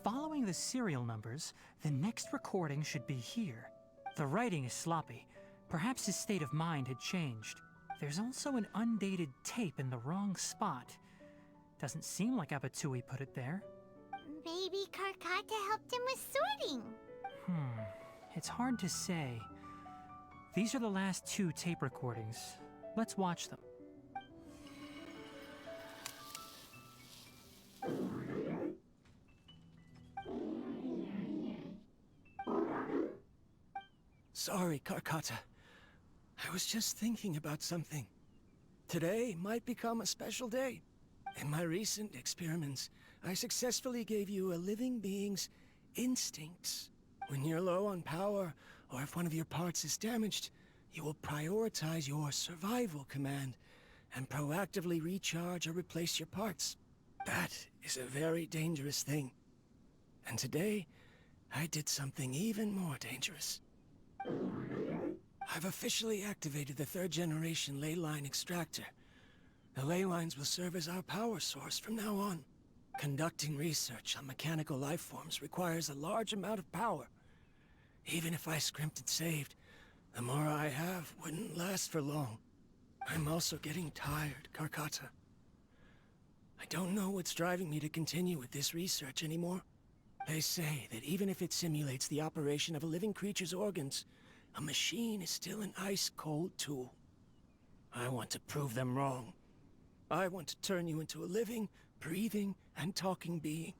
Following the serial numbers, the next recording should be here. The writing is sloppy. Perhaps his state of mind had changed. There's also an undated tape in the wrong spot. Doesn't seem like Abatui put it there. Maybe Karkata helped him with sorting. It's hard to say. These are the last 2 tape recordings. Let's watch them. Sorry, Karkata. I was just thinking about something. Today might become a special day. In my recent experiments, I successfully gave you a living being's instincts. When you're low on power, or if one of your parts is damaged, you will prioritize your survival command and proactively recharge or replace your parts. That is a very dangerous thing. And today, I did something even more dangerous. I've officially activated the 3rd generation ley line extractor. The ley lines will serve as our power source from now on. Conducting research on mechanical life forms requires a large amount of power. Even if I scrimped and saved, the more I have wouldn't last for long. I'm also getting tired, Karkata. I don't know what's driving me to continue with this research anymore. They say that even if it simulates the operation of a living creature's organs, a machine is still an ice-cold tool. I want to prove them wrong. I want to turn you into a living, breathing, and talking being.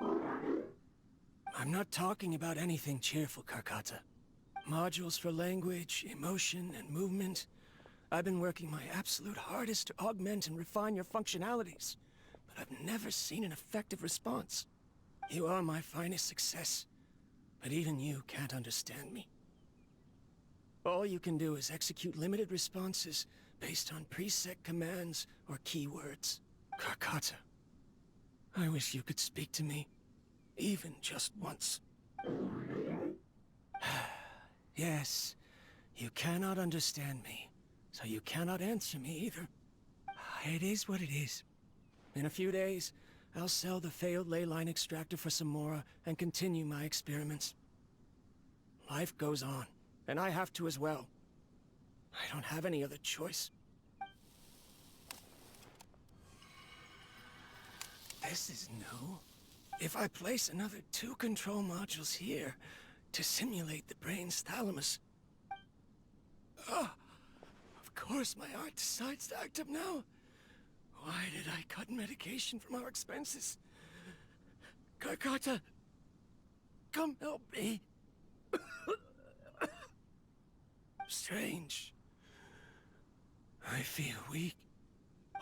I'm not talking about anything cheerful, Karkata. Modules for language, emotion, and movement. I've been working my absolute hardest to augment and refine your functionalities, but I've never seen an effective response. You are my finest success, but even you can't understand me. All you can do is execute limited responses based on preset commands or keywords. Karkata, I wish you could speak to me, even just once. Yes, you cannot understand me, so you cannot answer me either. It is what it is. In a few days, I'll sell the failed ley line extractor for some more and continue my experiments. Life goes on, and I have to as well. I don't have any other choice. This is new. If I place another 2 control modules here to simulate the brain's thalamus... of course my heart decides to act up now. Why did I cut medication from our expenses? Karkata, come help me. Strange. I feel weak.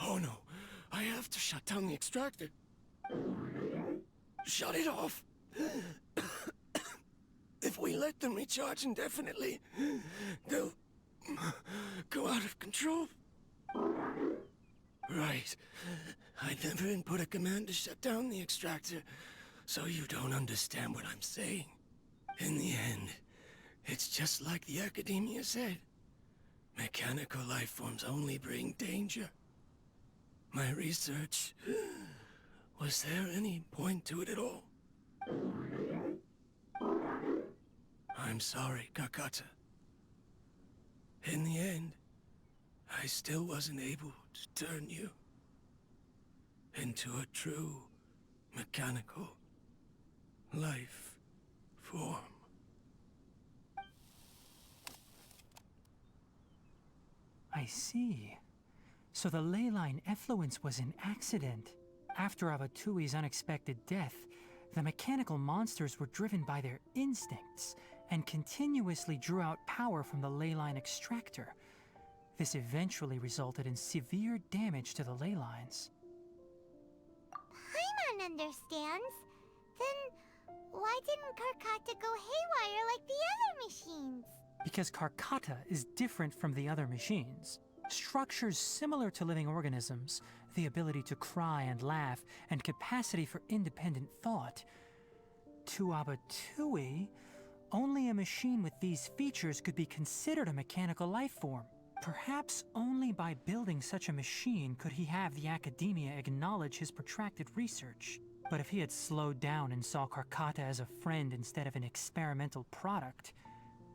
Oh no, I have to shut down the extractor. Shut it off. If we let them recharge indefinitely, they'll go out of control. Right. I never input a command to shut down the extractor, so you don't understand what I'm saying. In the end, it's just like the Academia said. Mechanical life forms only bring danger. My research... Was there any point to it at all? I'm sorry, Karkata. In the end, I still wasn't able to turn you into a true mechanical life form. I see. So the ley line effluence was an accident. After Abatui's unexpected death, the mechanical monsters were driven by their instincts and continuously drew out power from the ley line extractor. This eventually resulted in severe damage to the ley lines. Paimon understands. Then why didn't Karkata go haywire like the other machines? Because Karkata is different from the other machines. Structures similar to living organisms, the ability to cry and laugh, and capacity for independent thought. To Abatui, only a machine with these features could be considered a mechanical life form. Perhaps only by building such a machine could he have the Academia acknowledge his protracted research. But if he had slowed down and saw Karkata as a friend instead of an experimental product,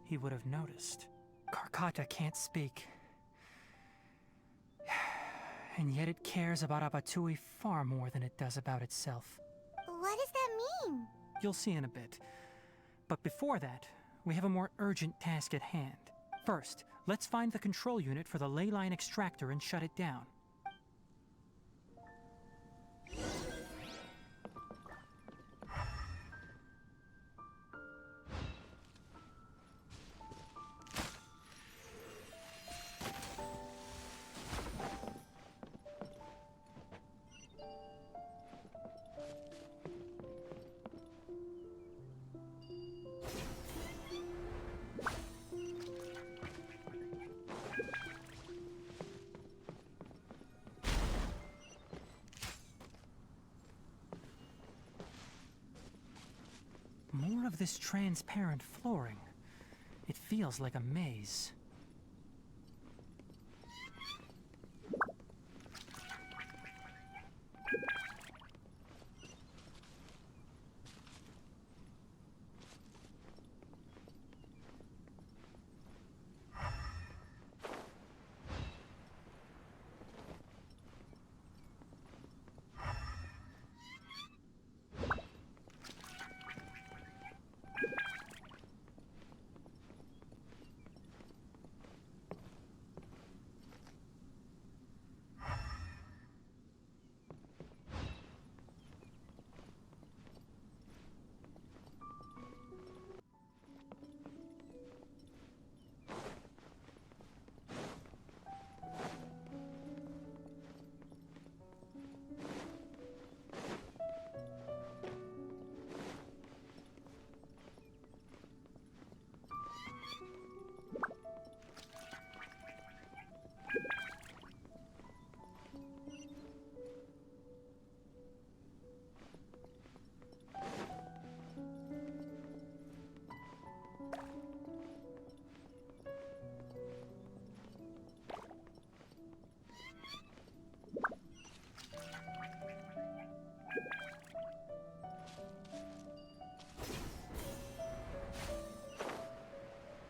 he would have noticed. Karkata can't speak. And yet it cares about Abatui far more than it does about itself. What does that mean? You'll see in a bit. But before that, we have a more urgent task at hand. First, let's find the control unit for the ley line extractor and shut it down. More of this transparent flooring. It feels like a maze.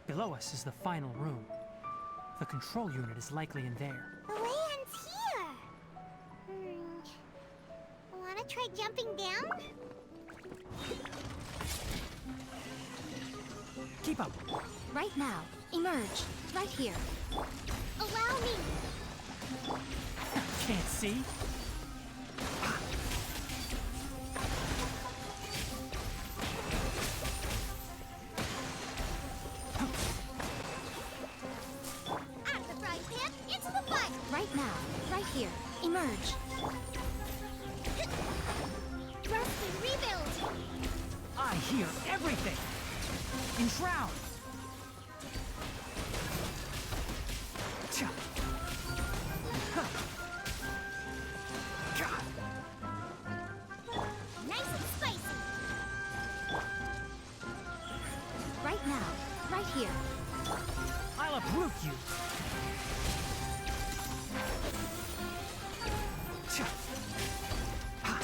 Below us is the final room. The control unit is likely in there. The way ends here. Wanna try jumping down? Keep up. Right now. Emerge. Right here. Allow me! Can't see? Out of the frying pan, into the fire! Right now. Right here. Emerge. Thrust and rebuild! I hear everything! Enshroud! Cha. Huh. Ka. Nice and spicy! Right now. Right here. I'll uproot you! Cha. Ha.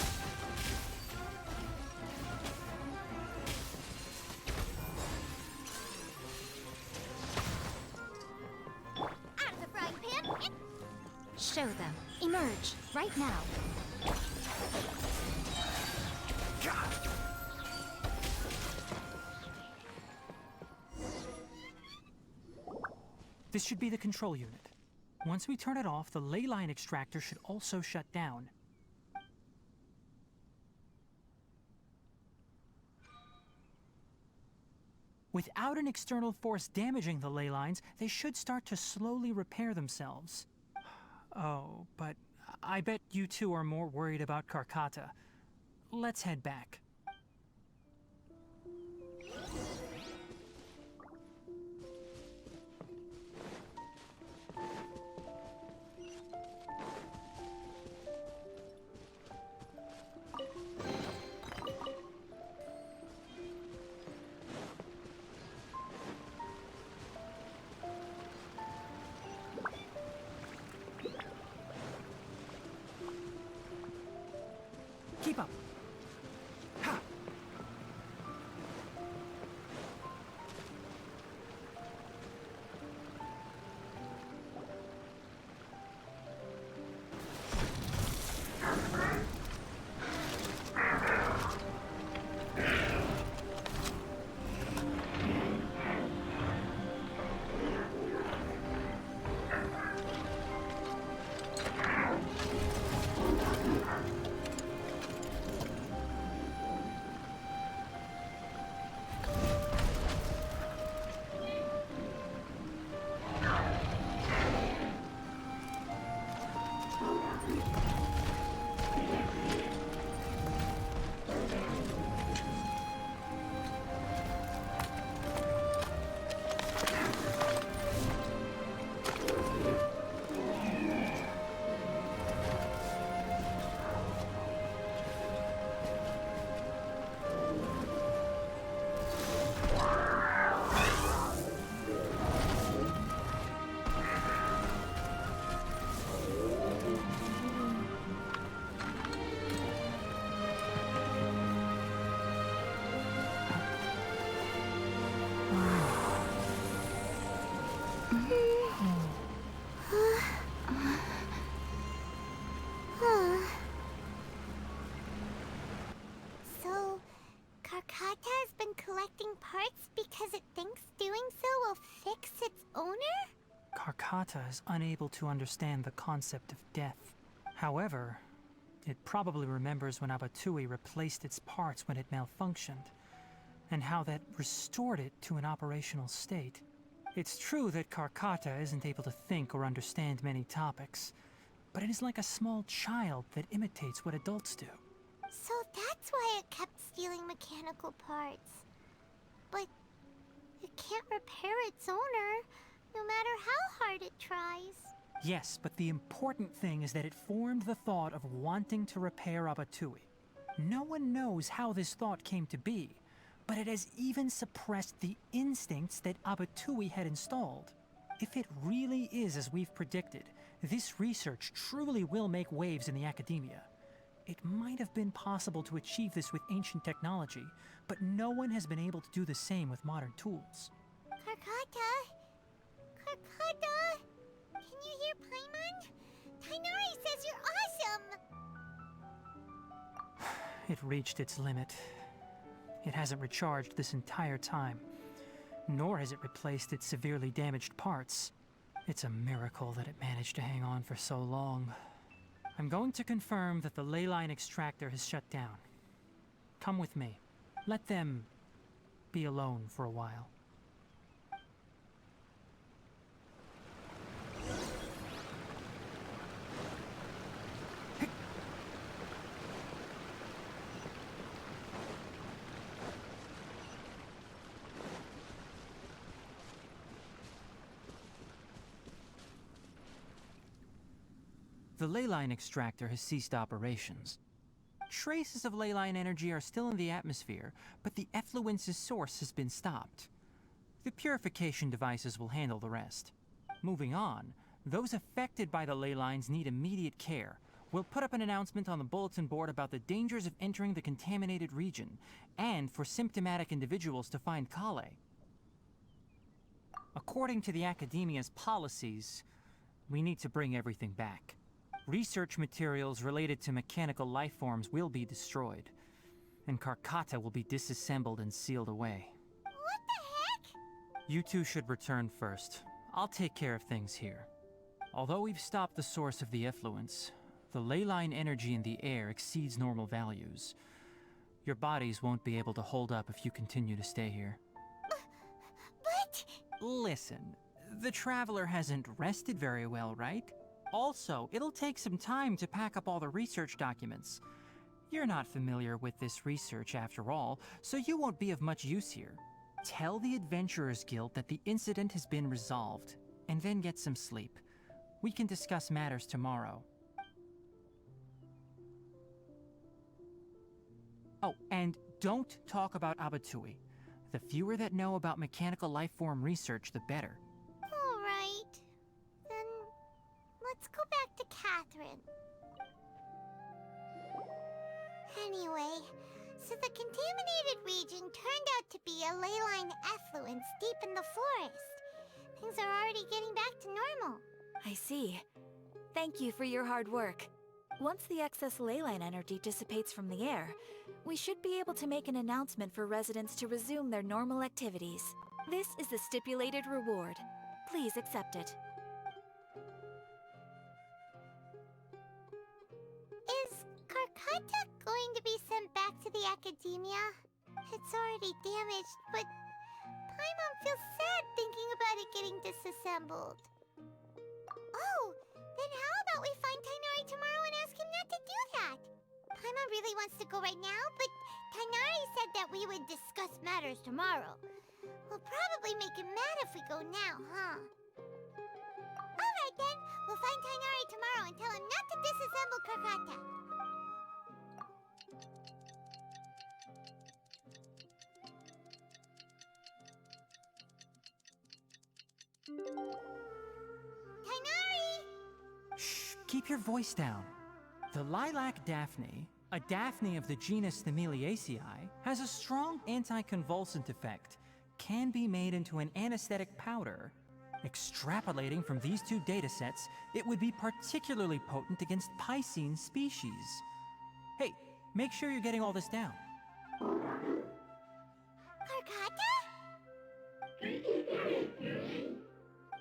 Out of the frying pan, show them. Emerge. Right now. Ka. This should be the control unit. Once we turn it off, the ley line extractor should also shut down. Without an external force damaging the ley lines, they should start to slowly repair themselves. Oh, but I bet you two are more worried about Karkata. Let's head back. Keep up. Ha! So, Karkata has been collecting parts because it thinks doing so will fix its owner? Karkata is unable to understand the concept of death. However, it probably remembers when Abatui replaced its parts when it malfunctioned, and how that restored it to an operational state. It's true that Karkata isn't able to think or understand many topics, but it is like a small child that imitates what adults do. So that's why it kept stealing mechanical parts. But it can't repair its owner, no matter how hard it tries. Yes, but the important thing is that it formed the thought of wanting to repair Abatui. No one knows how this thought came to be, but it has even suppressed the instincts that Abatui had installed. If it really is as we've predicted, this research truly will make waves in the academia. It might have been possible to achieve this with ancient technology, but no one has been able to do the same with modern tools. Karkata? Karkata? Can you hear Paimon? Tighnari says you're awesome! It reached its limit. It hasn't recharged this entire time. nor has it replaced its severely damaged parts. It's a miracle that it managed to hang on for so long. I'm going to confirm that the ley line extractor has shut down. Come with me. Let them be alone for a while. The ley line extractor has ceased operations. Traces of ley line energy are still in the atmosphere, but the effluence's source has been stopped. The purification devices will handle the rest. Moving on, those affected by the ley lines need immediate care. We'll put up an announcement on the bulletin board about the dangers of entering the contaminated region, and for symptomatic individuals to find Kale. According to the Academia's policies, we need to bring everything back. Research materials related to mechanical life forms will be destroyed, and Karkata will be disassembled and sealed away. What the heck? You two should return first. I'll take care of things here. Although we've stopped the source of the effluence, the ley line energy in the air exceeds normal values. Your bodies won't be able to hold up if you continue to stay here. But... Listen, the Traveler hasn't rested very well, right? Also, it'll take some time to pack up all the research documents. You're not familiar with this research after all, so you won't be of much use here. Tell the Adventurers Guild that the incident has been resolved, and then get some sleep. We can discuss matters tomorrow. Oh, and don't talk about Abatui. The fewer that know about mechanical life form research, the better. all right. Then let's go back to Catherine. Anyway, so the contaminated region turned out to be a ley line effluence deep in the forest. Things are already getting back to normal. I see. Thank you for your hard work. Once the excess ley line energy dissipates from the air, we should be able to make an announcement for residents to resume their normal activities. This is the stipulated reward. Please accept it. Is Karkata going to be sent back to the Academia? It's already damaged, but Paimon feels sad thinking about it getting disassembled. Oh, then how about we find Tighnari tomorrow and ask him not to do that? Paimon really wants to go right now, but Tighnari said that we would discuss matters tomorrow. We'll probably make him mad if we go now, huh? Alright then, we'll find Tighnari tomorrow and tell him not to disassemble Karkata. Tighnari! Shh, keep your voice down. The lilac daphne, a daphne of the genus Thameliaceae, has a strong anticonvulsant effect, can be made into an anesthetic powder. Extrapolating from these two datasets, it would be particularly potent against Piscine species. Hey, make sure you're getting all this down. Karkata?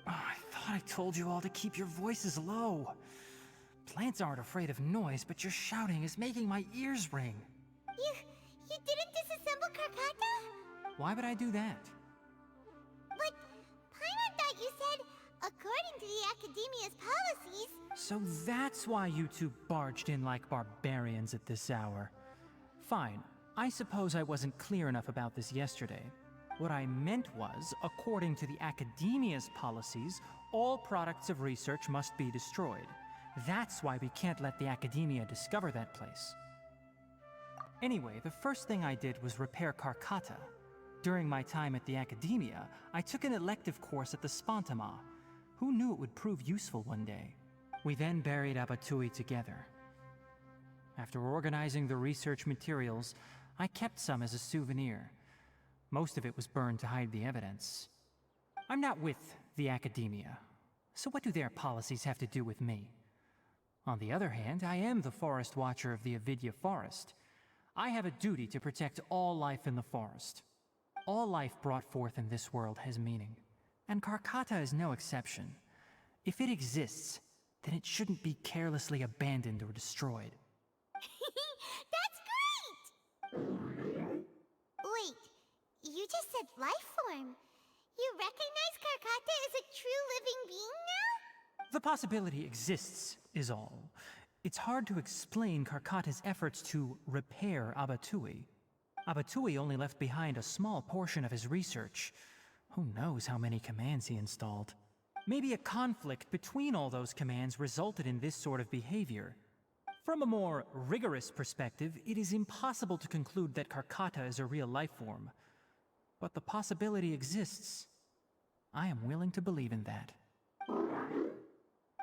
Oh, I thought I told you all to keep your voices low. Plants aren't afraid of noise, but your shouting is making my ears ring. You didn't disassemble Karkata? Why would I do that? But Paimon thought you said, according to the Academia's policies... So that's why you two barged in like barbarians at this hour. Fine, I suppose I wasn't clear enough about this yesterday. What I meant was, according to the Academia's policies, all products of research must be destroyed. That's why we can't let the Academia discover that place. Anyway, the first thing I did was repair Karkata. During my time at the Academia, I took an elective course at the Spantama. Who knew it would prove useful one day? We then buried Abatui together. After organizing the research materials, I kept some as a souvenir. Most of it was burned to hide the evidence. I'm not with the Academia, so what do their policies have to do with me? On the other hand, I am the Forest Watcher of the Avidya Forest. I have a duty to protect all life in the forest. All life brought forth in this world has meaning, and Karkata is no exception. If it exists, then it shouldn't be carelessly abandoned or destroyed. That's great! Wait, you just said life form. You recognize Karkata as a true living being now? The possibility exists, is all. It's hard to explain Karkata's efforts to repair Abatui. Abatui only left behind a small portion of his research. Who knows how many commands he installed? Maybe a conflict between all those commands resulted in this sort of behavior. From a more rigorous perspective, it is impossible to conclude that Karkata is a real life form. But the possibility exists. I am willing to believe in that.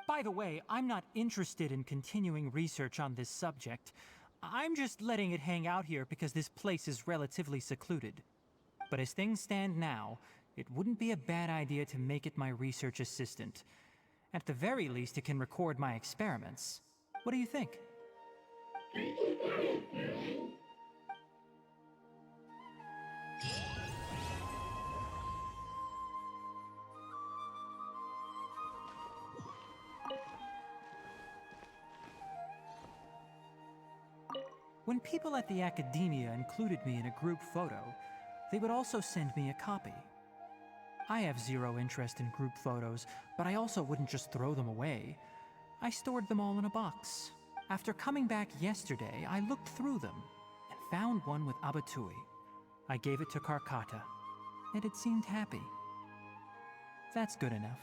By the way, I'm not interested in continuing research on this subject. I'm just letting it hang out here because this place is relatively secluded. But as things stand now, it wouldn't be a bad idea to make it my research assistant. At the very least, it can record my experiments. What do you think? When people at the Academia included me in a group photo, they would also send me a copy. I have zero interest in group photos, but I also wouldn't just throw them away. I stored them all in a box. After coming back yesterday, I looked through them and found one with Abatui. I gave it to Karkata, and it seemed happy. That's good enough.